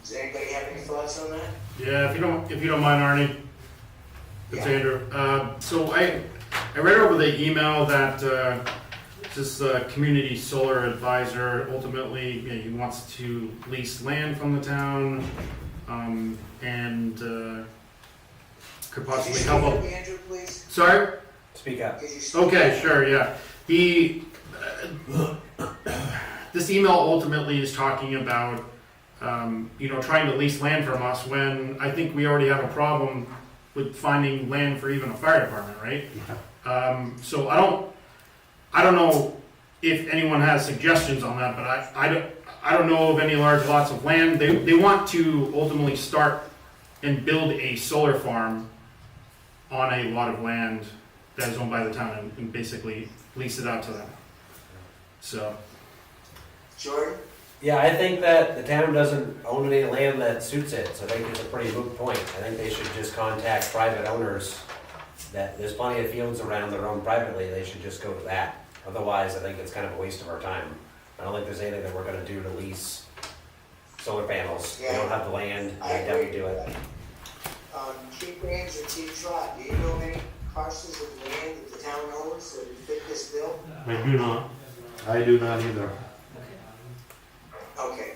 Does anybody have any thoughts on that? Yeah, if you don't mind, Arnie, it's Yeah. Andrew. So I read over the email that this community solar advisor ultimately, you know, he wants to lease land from the town, and could possibly help Could out. you speak up, Andrew, please? Sorry. Speak up. Could you speak Okay, up? sure, yeah. This email ultimately is talking about, trying to lease land from us when I think we already have a problem with finding land for even a fire department, right? So I don't know if anyone has suggestions on that, but I don't know of any large lots of land. They want to ultimately start and build a solar farm on a lot of land that is owned by the town and basically lease it out to them. So, Jordan? Yeah, I think that the town doesn't own any land that suits it, so I think it's a pretty moot point. I think they should just contact private owners, that there's plenty of fields around that are owned privately, they should just go to that. Otherwise, I think it's kind of a waste of our time. I don't think there's anything that we're gonna do to lease solar panels. We don't have the land, I why don't we agree do with it? that. Chief Raines or Chief Trot, do you know any parcels of land that the town owns that would fit this bill? I do not. I do not either. Okay.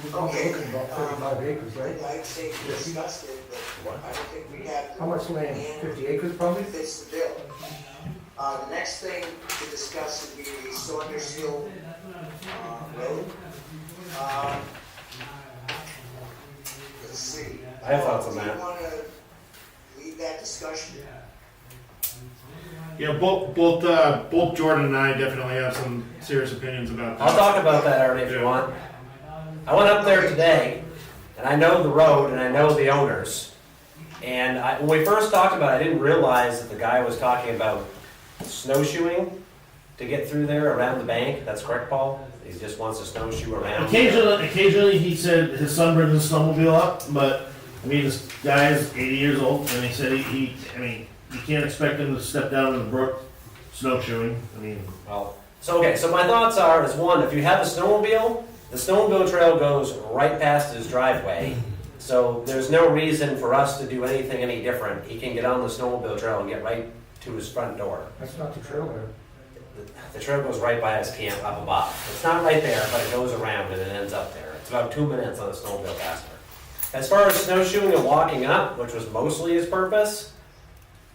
We're Okay. looking about 35 acres, right? I'd say we discussed it, but I don't think we have. How much land? that 50 acres probably? fits the bill. The next thing to discuss would be the Saunders Hill, road. Let's see. I have thoughts on that. Do you wanna lead that discussion? yeah, both Jordan and I definitely have some serious opinions about that. I'll talk about that, Ernie, if you want. I went up there today, and I know the road, and I know the owners. And when we first talked about it, I didn't realize that the guy was talking about snowshoeing to get through there around the bank. That's correct, Paul? He just wants to snowshoe around. Occasionally he said his son brings his snowmobile up, but I mean, this guy is 80 years old, and he said you can't expect him to step down in the brook snowshoeing. I mean, Well, so my thoughts are, is one, if you have a snowmobile, the snowmobile trail goes right past his driveway. So there's no reason for us to do anything any different. He can get on the snowmobile trail and get right to his front door. That's not the trailer. The trail goes right by his camp up above. It's not right there, but it goes around and it ends up there. It's about 2 minutes on a snowmobile faster. As far as snowshoeing and walking up, which was mostly his purpose,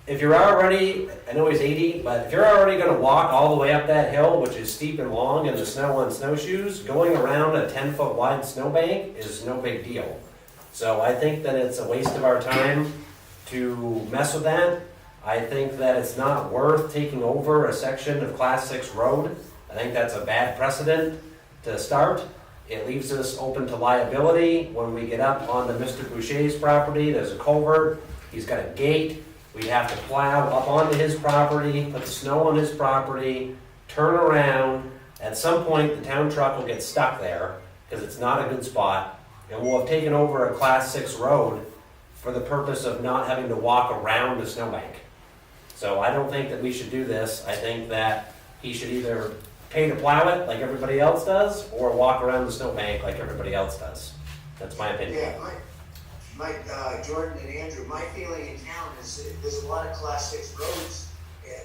if you're already, I know he's 80, but if you're already gonna walk all the way up that hill, which is steep and long in the snow on snowshoes, going around a 10-foot wide snowbank is no big deal. So I think that it's a waste of our time to mess with that. I think that it's not worth taking over a section of Class 6 road. I think that's a bad precedent to start. It leaves us open to liability. When we get up onto Mr. Boucher's property, there's a culvert, he's got a gate. We have to plow up onto his property, put the snow on his property, turn around. At some point, the town truck will get stuck there because it's not a good spot. And we'll have taken over a Class 6 road for the purpose of not having to walk around a snowbank. So I don't think that we should do this. I think that he should either pay to plow it like everybody else does, or walk around the snowbank like everybody else does. That's my opinion. Yeah, Jordan and Andrew, my feeling in town is that there's a lot of Class 6 roads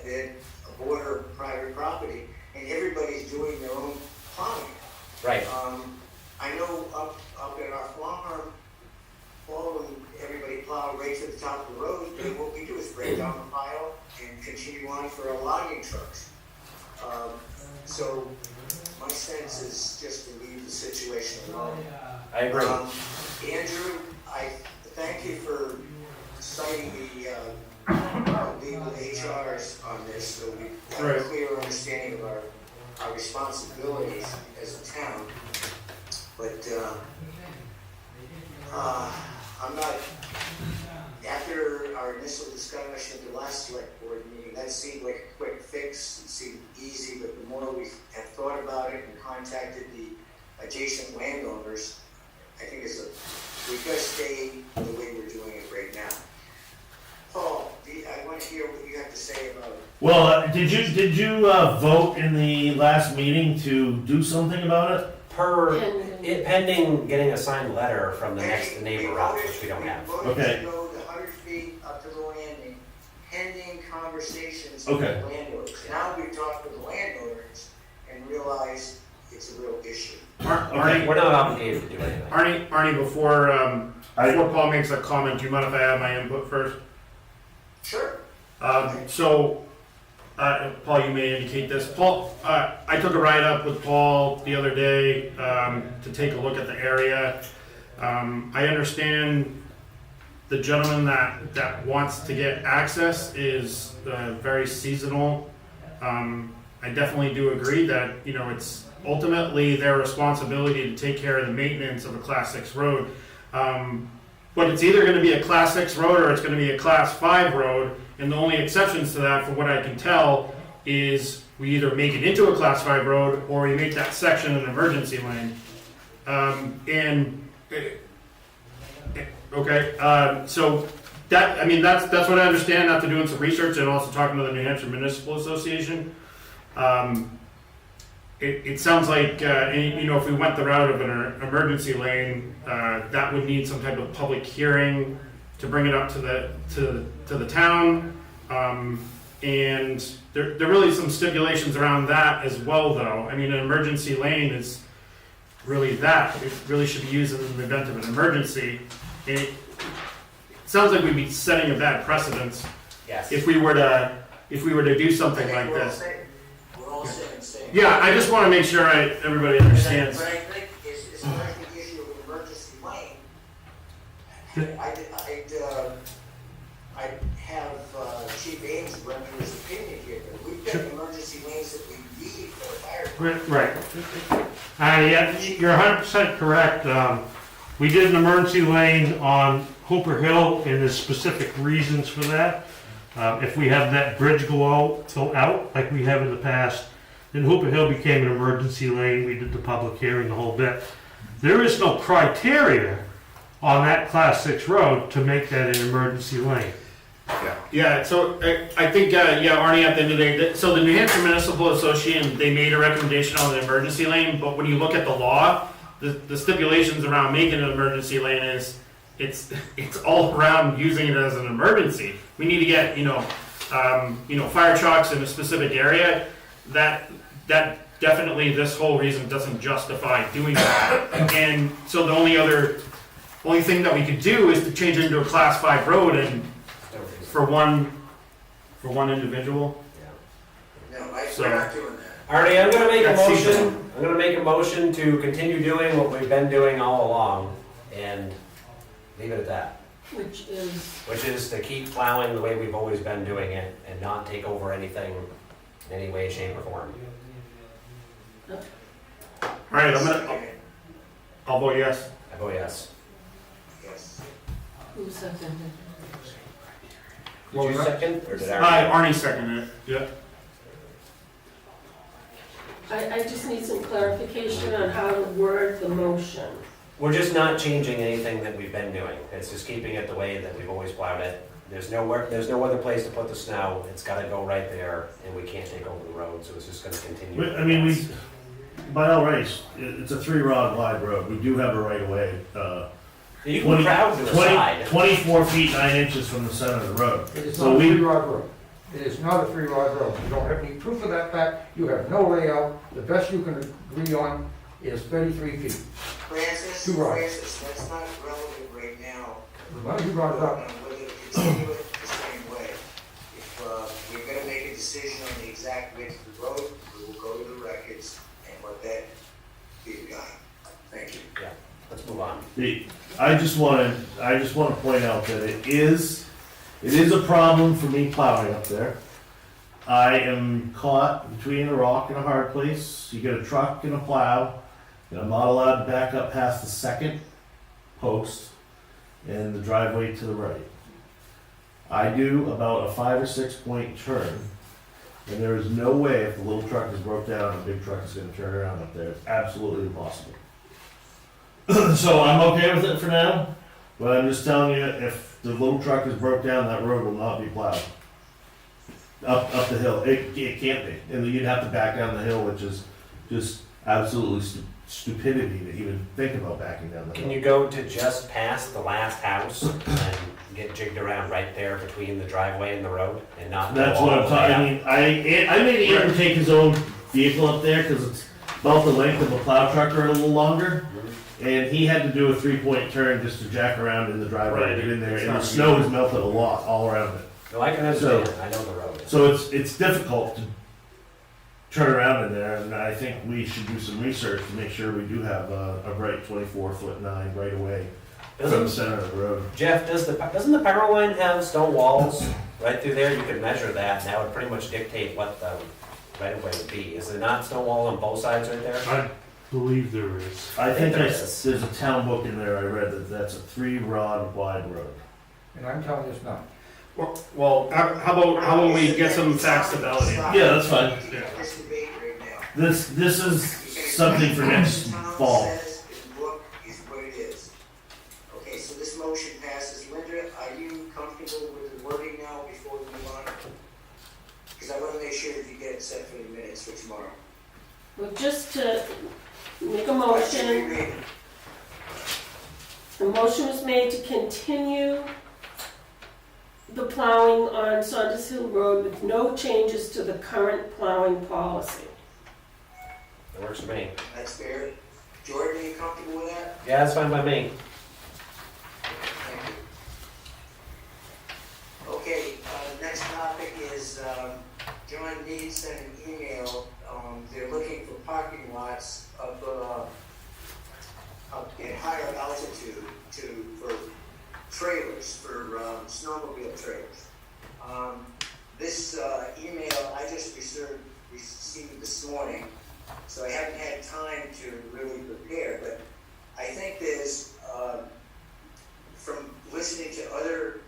that border private property, and everybody's doing their own plowing. Right. I know up at our farm, when everybody plowed right to the top of the road, and what we do is break down the pile and continue on for our logging trucks. So my sense is just to leave the situation alone. I agree. Andrew, I thank you for citing the legal HRs on this, so we have a Right. clear understanding of our responsibilities as a town. But I'm not, after our initial discussion at the last select board meeting, that seemed like a quick fix, it seemed easy, but the more we have thought about it and contacted the adjacent landowners, I think we've got to stay the way we're doing it right now. Paul, I want to hear what you have to say about it. Well, did you vote in the last meeting to do something about it? Pending getting a signed letter from the next neighbor up, which we don't have. We voted Okay. to go the 100 feet up to the landing, pending conversations with Okay. the landowners. Now we've talked with the landowners and realized it's a real issue. Arnie, We're not obligated to do anything. Arnie, before Paul makes a comment, do you mind if I add my input first? Sure. Paul, you may indicate this. Paul, I took a ride up with Paul the other day to take a look at the area. I understand the gentleman that wants to get access is very seasonal. I definitely do agree that, it's ultimately their responsibility to take care of the maintenance of a Class 6 road. But it's either going to be a Class 6 road or it's going to be a Class 5 road. And the only exceptions to that, from what I can tell, is we either make it into a Class 5 road or we make that section an emergency lane. So that's what I understand after doing some research and also talking to the New Hampshire Municipal Association. It sounds like, if we went the route of an emergency lane, that would need some type of public hearing to bring it up to the town. And there really some stipulations around that as well, though. I mean, an emergency lane is really that. It really should be used in the event of an emergency. It sounds like we'd be setting a bad precedence Yes. if we were to do something like this. We're all saying. Yeah, I just want to make sure everybody understands. But I think as far as the issue of emergency lane, I'd have Chief Ames run through his opinion here, but we've got emergency lanes that we need for the fire department. Right. Yeah, you're 100% correct. We did an emergency lane on Hooper Hill, and there's specific reasons for that. If we have that bridge go out like we have in the past, then Hooper Hill became an emergency lane. We did the public hearing, the whole bit. There is no criteria on that Class 6 road to make that an emergency lane. Yeah, so I think, Arnie, at the end of the day, so the New Hampshire Municipal Association, they made a recommendation on the emergency lane, but when you look at the law, the stipulations around making an emergency lane is, it's all around using it as an emergency. We need to get, fire trucks in a specific area. That definitely, this whole reason doesn't justify doing that. And so the only thing that we could do is to change it into a Class 5 road and for one individual. No, So- we're not doing that. Arnie, I'm gonna make a That's motion. seasonal. I'm gonna make a motion to continue doing what we've been doing all along and leave it at that. Which is, To keep plowing the way we've always been doing it and not take over anything in any way, shape, or form. All right, I'll vote yes. I vote yes. Yes. who seconded? Did you second or did Hi, I? Arnie seconded it. Yeah. I just need some clarification on how to word the motion. We're just not changing anything that we've been doing. It's just keeping it the way that we've always plowed it. There's no other place to put the snow. It's gotta go right there and we can't take over the road, so it's just gonna continue. We, by all rights, it's a 3-rod wide road. We do have a right of way. You can crowd to the side. 24 feet 9 inches from the center of the road. It is So not a we- 3-rod road. It is not a 3-rod road. You don't have any proof of that fact. You have no layout. The best you can agree on is 33 feet. Francis, Two rods. that's not relevant right now. Well, you brought it up. On whether to continue it the same way. If we're gonna make a decision on the exact width of the road, we will go to the records and let that be the guy. Thank you. Let's move on. I just want to point out that it is a problem for me plowing up there. I am caught between a rock and a hard place. You get a truck and a plow, and I'm not allowed to back up past the second post and the driveway to the right. I do about a 5 or 6 point turn, and there is no way if the little truck is broke down, a big truck is going to turn around up there. It's absolutely impossible. So I'm okay with it for now, but I'm just telling you, if the little truck is broke down, that road will not be plowed. Up the hill, it can't be, and you'd have to back down the hill, which is just absolutely stupidity to even think about backing down the hill. Can you go to just past the last house and get jigged around right there between the driveway and the road and not? That's go what all I'm the way talking, up? I mean, I made Aaron take his own vehicle up there, cause it's about the length of a plow truck or a little longer. And he had to do a 3 point turn just to jack around in the driveway and get in there, and the snow has melted a lot all around it. No, I can understand, I know the road. So it's difficult to turn around in there, and I think we should do some research to make sure we do have a bright 24'9" right away from the center of the road. Jeff, doesn't the power line have stone walls right through there? You could measure that, and that would pretty much dictate what the right of way would be. Is there not stone wall on both sides right there? I believe there is. I think there there's a town book in there I read that's a 3 rod wide road. And I'm telling you it's not. Well, how about we get some facts stability? Yeah, that's fine. Yeah. This debate right now. This is something for next fall. The town says the book is what it is. Okay, so this motion passes. Linda, are you comfortable with the wording now before we move on? Because I want to make sure that you get it set for the minutes for tomorrow. Well, just to make a Why should we motion, read it? the motion was made to continue the plowing on Saunders Hill Road with no changes to the current plowing policy. It works for me. That's fair. Jordan, are you comfortable with that? Yeah, that's fine by me. Thank you. Okay, next topic is, John Deed sent an email, they're looking for parking lots up at higher altitude for trailers, for snowmobile trailers. This email I just received this morning, so I haven't had time to really prepare, but I think there's, from listening to other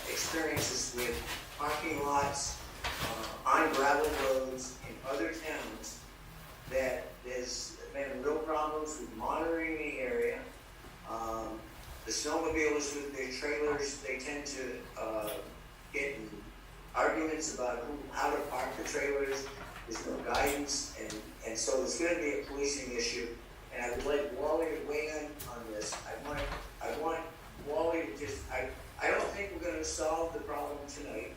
experiences with parking lots on gravel roads in other towns, that there's been real problems with monitoring the area. The snowmobilers with their trailers, they tend to get in arguments about how to park the trailers. There's no guidance, and so there's going to be a policing issue. And I would like Wally to weigh in on this. I want Wally to just, I don't think we're going to solve the problem tonight,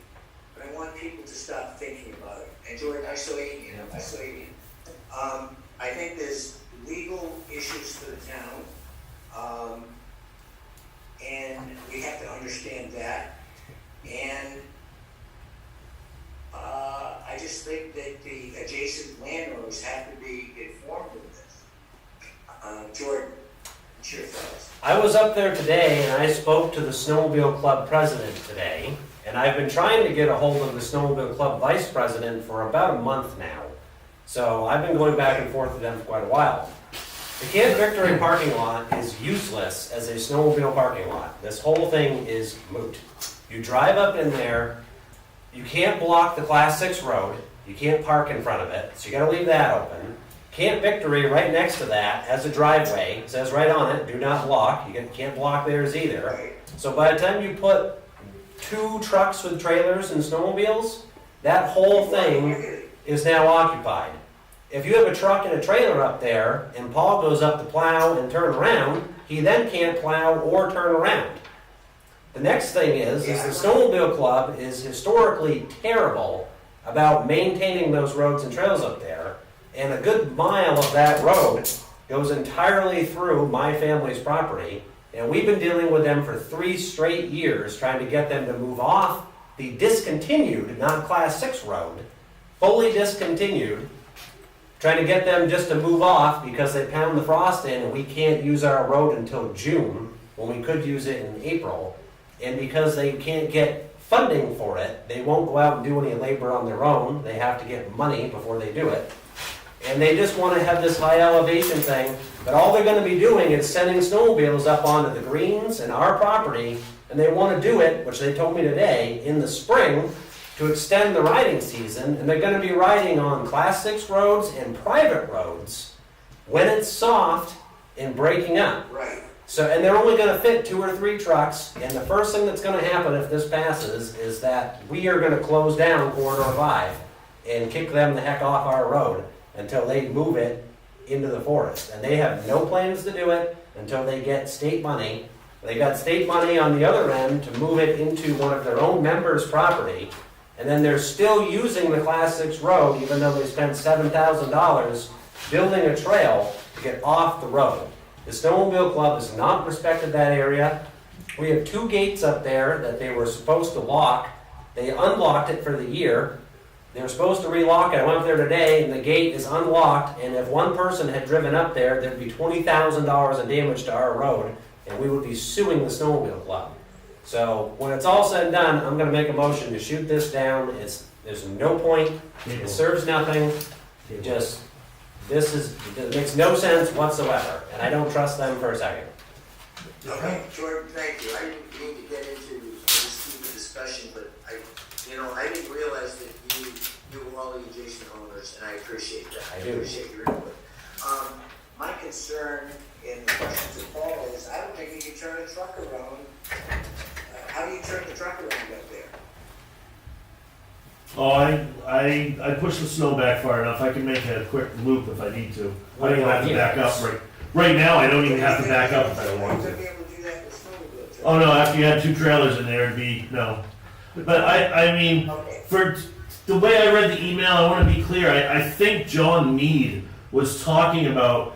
but I want people to stop thinking about it. And Jordan, I saw you. I think there's legal issues for the town, and we have to understand that. And I just think that the adjacent landowners have to be informed of this. Jordan, what's your thoughts? I was up there today and I spoke to the Snowmobile Club president today, and I've been trying to get a hold of the Snowmobile Club vice president for about a month now. So I've been going back and forth with them for quite a while. The Camp Victory parking lot is useless as a snowmobile parking lot. This whole thing is moot. You drive up in there, you can't block the Class 6 road, you can't park in front of it, so you gotta leave that open. Camp Victory, right next to that, has a driveway, it says right on it, do not block, you can't block theirs either. Right. So by the time you put 2 trucks with trailers and snowmobiles, that whole thing is now occupied. If you have a truck and a trailer up there, and Paul goes up to plow and turn around, he then can't plow or turn around. The next thing is the Snowmobile Club is historically terrible about maintaining those roads and trails up there, and a good mile of that road goes entirely through my family's property, and we've been dealing with them for 3 straight years trying to get them to move off the discontinued, not Class 6 road, fully discontinued trying to get them just to move off because they pound the frost in and we can't use our road until June, when we could use it in April. And because they can't get funding for it, they won't go out and do any labor on their own. They have to get money before they do it. And they just want to have this high elevation thing, but all they're going to be doing is sending snowmobiles up onto the greens and our property, and they want to do it, which they told me today, in the spring to extend the riding season, and they're going to be riding on Class 6 roads and private roads when it's soft and breaking up. Right. So, and they're only gonna fit 2 or 3 trucks, and the first thing that's gonna happen if this passes is that we are gonna close down Corridor 5 and kick them the heck off our road until they move it into the forest. And they have no plans to do it until they get state money. They got state money on the other end to move it into one of their own members' property, and then they're still using the Class 6 road, even though they spent $7,000 building a trail to get off the road. The Snowmobile Club has not respected that area. We have 2 gates up there that they were supposed to lock. They unlocked it for the year. They were supposed to relock it. I went up there today and the gate is unlocked, and if one person had driven up there, there'd be $20,000 of damage to our road, and we would be suing the Snowmobile Club. So when it's all said and done, I'm gonna make a motion to shoot this down. There's no point. It serves nothing. It makes no sense whatsoever, and I don't trust them for a second. Okay, Jordan, thank you. I didn't mean to get into this stupid discussion, but I didn't realize that you knew all the adjacent owners, and I appreciate that. I do. Appreciate your input. My concern in the question to Paul is, I don't think you can turn a truck around. How do you turn the truck around up there? Oh, I push the snow back far enough. I can make a quick loop if I need to. I don't even have to back up right now. I don't even have to back up if I don't want You to. wouldn't be able to do that with snowmobile. Oh no, after you had 2 trailers in there, it'd be no. But I mean, Okay. for the way I read the email, I want to be clear. I think John Mead was talking about.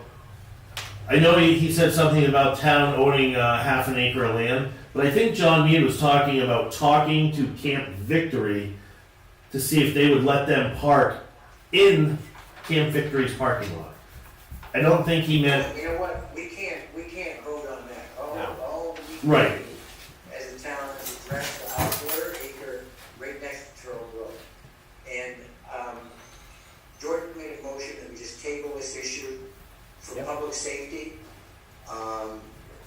I know he said something about town owning half an acre of land, but I think John Mead was talking about talking to Camp Victory to see if they would let them park in Camp Victory's parking lot. I don't think he meant. You know what, we can't vote on that. No. All we Right. can do as a town is address the outdoor acre right next to Troll Road. And, Jordan made a motion that we just table this issue for Yep. public safety,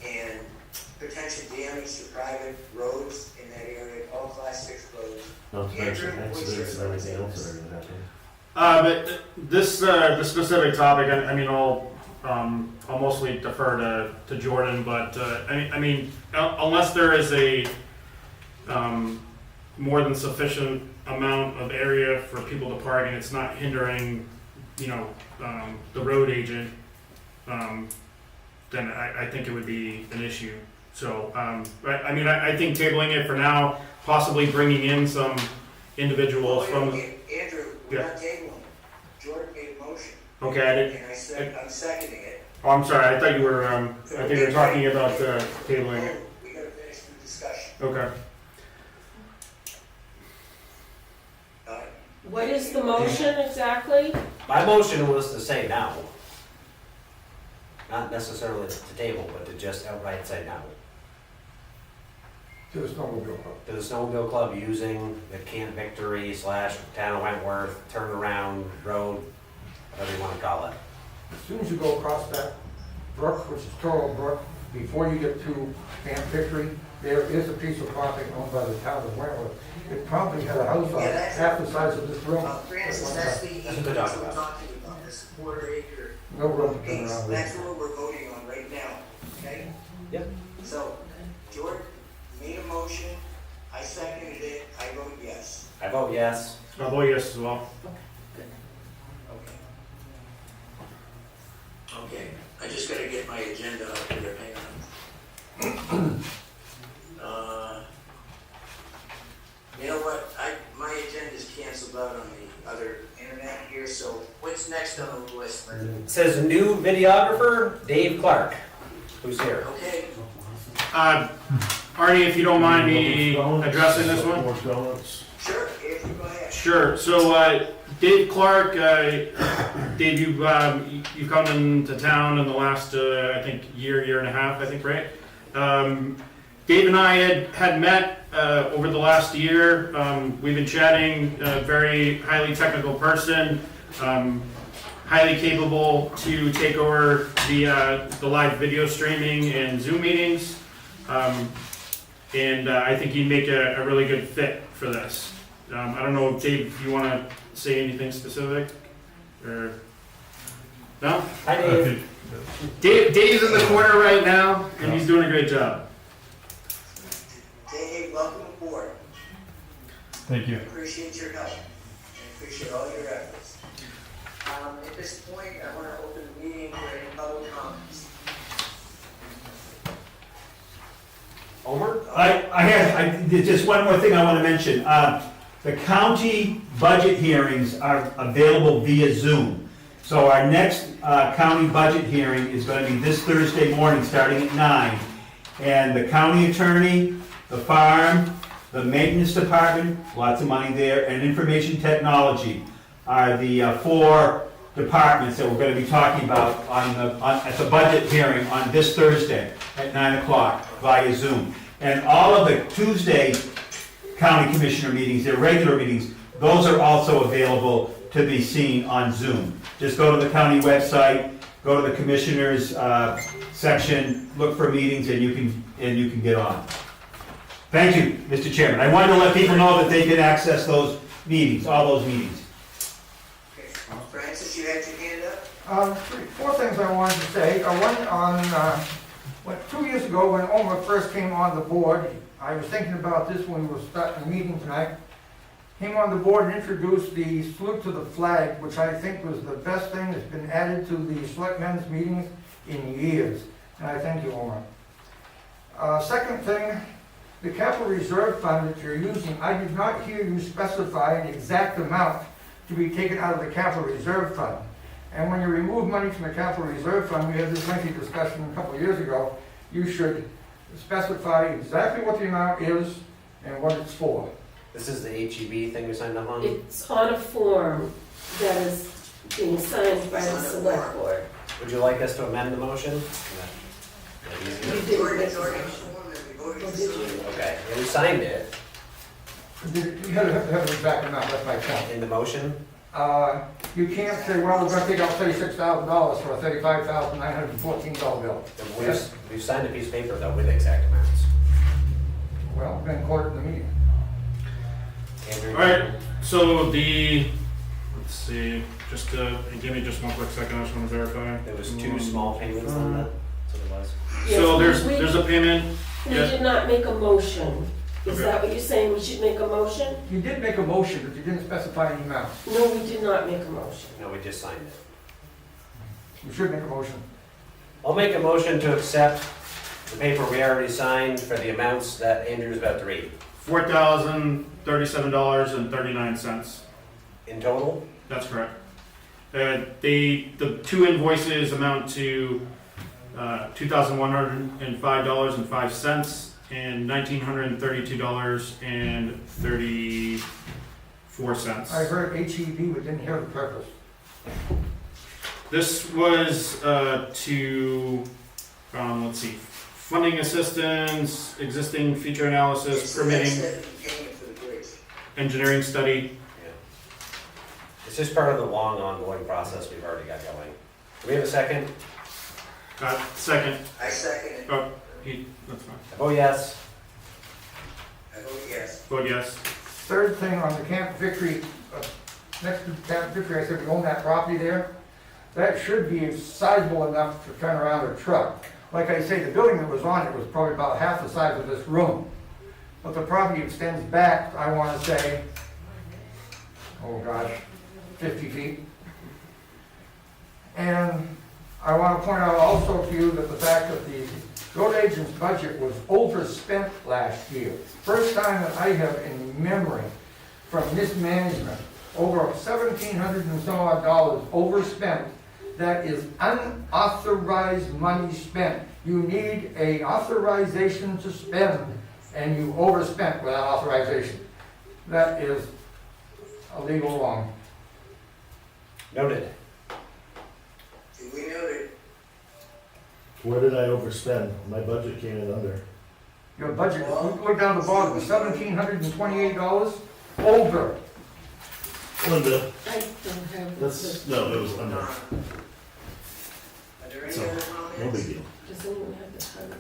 and potential damage to private roads in that area, all Class 6 roads. Not to mention accidents and everything else that are gonna happen. But the specific topic, I mean, I'll mostly defer to Jordan, but I mean, unless there is a more than sufficient amount of area for people to park and it's not hindering, the road agent, then I think it would be an issue. So, I mean, I think tabling it for now, possibly bringing in some individuals from. Andrew, we're not tabling. Jordan made a motion. Okay, I didn't. And I'm seconding it. Oh, I'm sorry. I thought you were. I think you were talking about tabling it. We gotta finish the discussion. Okay. What is the motion exactly? My motion was to say no. Not necessarily to table, but to just outright say no. To the snowmobile club. To the Snowmobile Club using the Camp Victory / Town of Wentworth turnaround road, whatever you want to call it. As soon as you go across that brook, which is Toro Brook, before you get to Camp Victory, there is a piece of property owned by the town of Wentworth. It probably had a house on it, half the size of this room. Francis, that's the That's what acre they're we're talking about. talking about, this quarter-acre No room to turn piece. around That's with. what we're voting on right now, okay? Yep. So, Jordan made a motion, I seconded it, I vote yes. I vote yes. I'll vote yes as well. Okay. Okay, I just gotta get my agenda up here, hang on. You know what, my agenda's canceled out on the other internet here, so what's next on the list, Linda? It says new videographer, Dave Clark, who's here. Okay, Arnie, if you don't mind me addressing this one. More donuts. sure, hear from you, go ahead. Sure. So, Dave Clark, Dave, you've come into town in the last, I think, year and a half, I think, right? Dave and I had met over the last year. We've been chatting. Very highly technical person, highly capable to take over the live video streaming and Zoom meetings. And I think he'd make a really good fit for this. I don't know, Dave, if you want to say anything specific, or no? Hi, Dave. Dave's in the corner right now, and he's doing a great job. Dave, welcome aboard. Thank you. Appreciate your help and appreciate all your efforts. At this point, I want to open the meeting for any public comments. Omer? There's just one more thing I want to mention. The county budget hearings are available via Zoom. So our next county budget hearing is going to be this Thursday morning, starting at 9. And the county attorney, the farm, the maintenance department, lots of money there, and information technology are the 4 departments that we're going to be talking about at the budget hearing on this Thursday at 9 o'clock via Zoom. And all of the Tuesday county commissioner meetings, their regular meetings, those are also available to be seen on Zoom. Just go to the county website, go to the commissioners section, look for meetings, and you can get on. Thank you, Mr. Chairman. I wanted to let people know that they can access those meetings, all those meetings. Okay. Francis, you had your hand up? 4 things I wanted to say. One on, 2 years ago when Omer first came on the board, I was thinking about this when we were starting the meeting tonight. Came on the board and introduced the salute to the flag, which I think was the best thing that's been added to the selectmen's meetings in years. And I thank you, Omer. Second thing, the capital reserve fund that you're using, I did not hear you specify an exact amount to be taken out of the capital reserve fund. And when you remove money from the capital reserve fund, we had this lengthy discussion a couple of years ago, you should specify exactly what the amount is and what it's for. This is the HEB thing we signed up on? It's on a form that is being signed by the select board. Would you like us to amend the motion? You did Jordan, make a Jordan, motion. we voted Oh, to did do it. you? Okay, yeah, we signed it You have to have the exact amount, that's my point. in the motion. You can't say, well, we're gonna take out $36,000 for a $35,914 bill. We've signed a piece of paper though with exact amounts. Well, then quote it in the meeting. Andrew? Alright, so let's see, just give me just one quick second, I just want to verify. There was 2 small payments on that, that's what it was. So Yes, there's a payment, We yeah. did not make a motion. Is Okay. that what you're saying? We should make a motion? You did make a motion, but you didn't specify any amount. No, we did not make a motion. No, we just signed it. You should make a motion. I'll make a motion to accept the paper we already signed for the amounts that Andrew's about to read. $4,037.39. In total? That's correct. The 2 invoices amount to $2,105.05 and $1,932.34. I heard HEB, but didn't hear the purpose. This was to, let's see, funding assistance, existing feature analysis, It's permitting, the next step in payment for the bridge. engineering study. Yeah. It's just part of the long ongoing process we've already got going. Do we have a second? Second, I second it. that's fine. I vote yes. I vote yes. Vote yes. Third thing on the Camp Victory, next to Camp Victory, I said we own that property there. That should be sizable enough to turn around a truck. Like I say, the building that was on it was probably about half the size of this room. But the property extends back, I want to say, oh gosh, 50 feet. And I want to point out also to you that the fact that the road agent's budget was overspent last year. First time that I have in memory from mismanagement, over $1,700 and some odd dollars overspent. That is unauthorized money spent. You need an authorization to spend, and you overspent without authorization. That is I'll leave it alone. Noted. We noted. Where did I overspend? My budget came in under. Your budget, look down the bottom, $1,728 over. Linda, I don't have that's, this. no, it was under. Are there any So, other No comments? big deal. Does anyone have the time?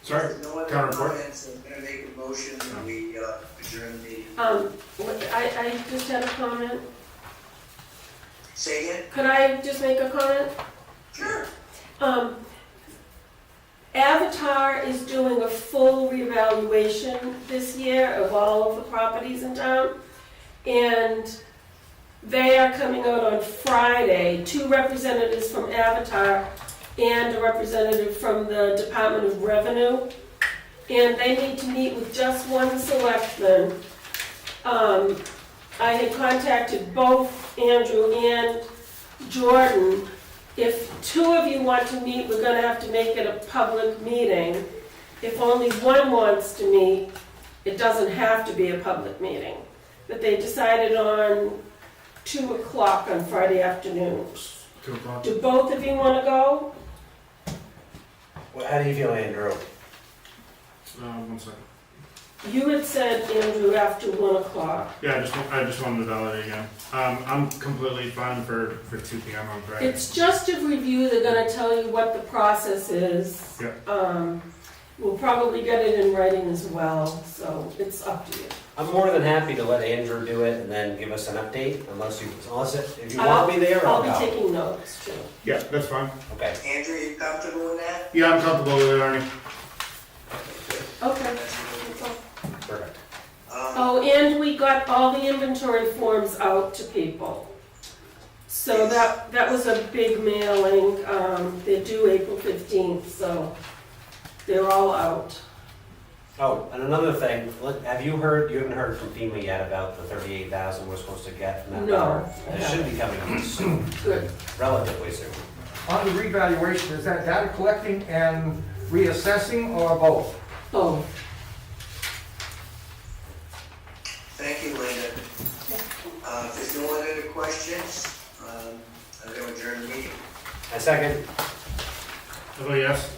Sorry, If no other town report. comments, I'm gonna make a motion that we adjourn the meeting. I just had a comment. Say again? Could I just make a comment? Sure. Avatar is doing a full reevaluation this year of all of the properties in town. And they are coming out on Friday, 2 representatives from Avatar and a representative from the Department of Revenue. And they need to meet with just one selectman. I had contacted both Andrew and Jordan. If 2 of you want to meet, we're gonna have to make it a public meeting. If only one wants to meet, it doesn't have to be a public meeting. But they decided on 2 o'clock on Friday afternoon. 2 o'clock. Do both of you wanna go? Well, how do you feel, Andrew? 1 second. You had said, Andrew, after 1 o'clock. Yeah, I just wanted to validate again. I'm completely fine for 2 p.m. on Friday. It's just a review, they're gonna tell you what the process is. Yeah. We'll probably get it in writing as well, so it's up to you. I'm more than happy to let Andrew do it and then give us an update, if you want me there, I'll I'll be go. taking notes too. Yeah, that's fine. Okay. Andrew, you comfortable with that? Yeah, I'm comfortable with it, Ernie. Okay. Perfect. Oh, and we got all the inventory forms out to people. So that was a big mailing, they're due April 15th, so they're all out. Oh, and another thing, you haven't heard from FEMA yet about the 38,000 we're supposed to get from that No, power? I It should be coming soon, Good. relatively soon. On the revaluation, is that data collecting and reassessing or both? Oh, Thank you, Linda. If there's no other questions, I'm gonna adjourn the meeting. I second. I vote yes.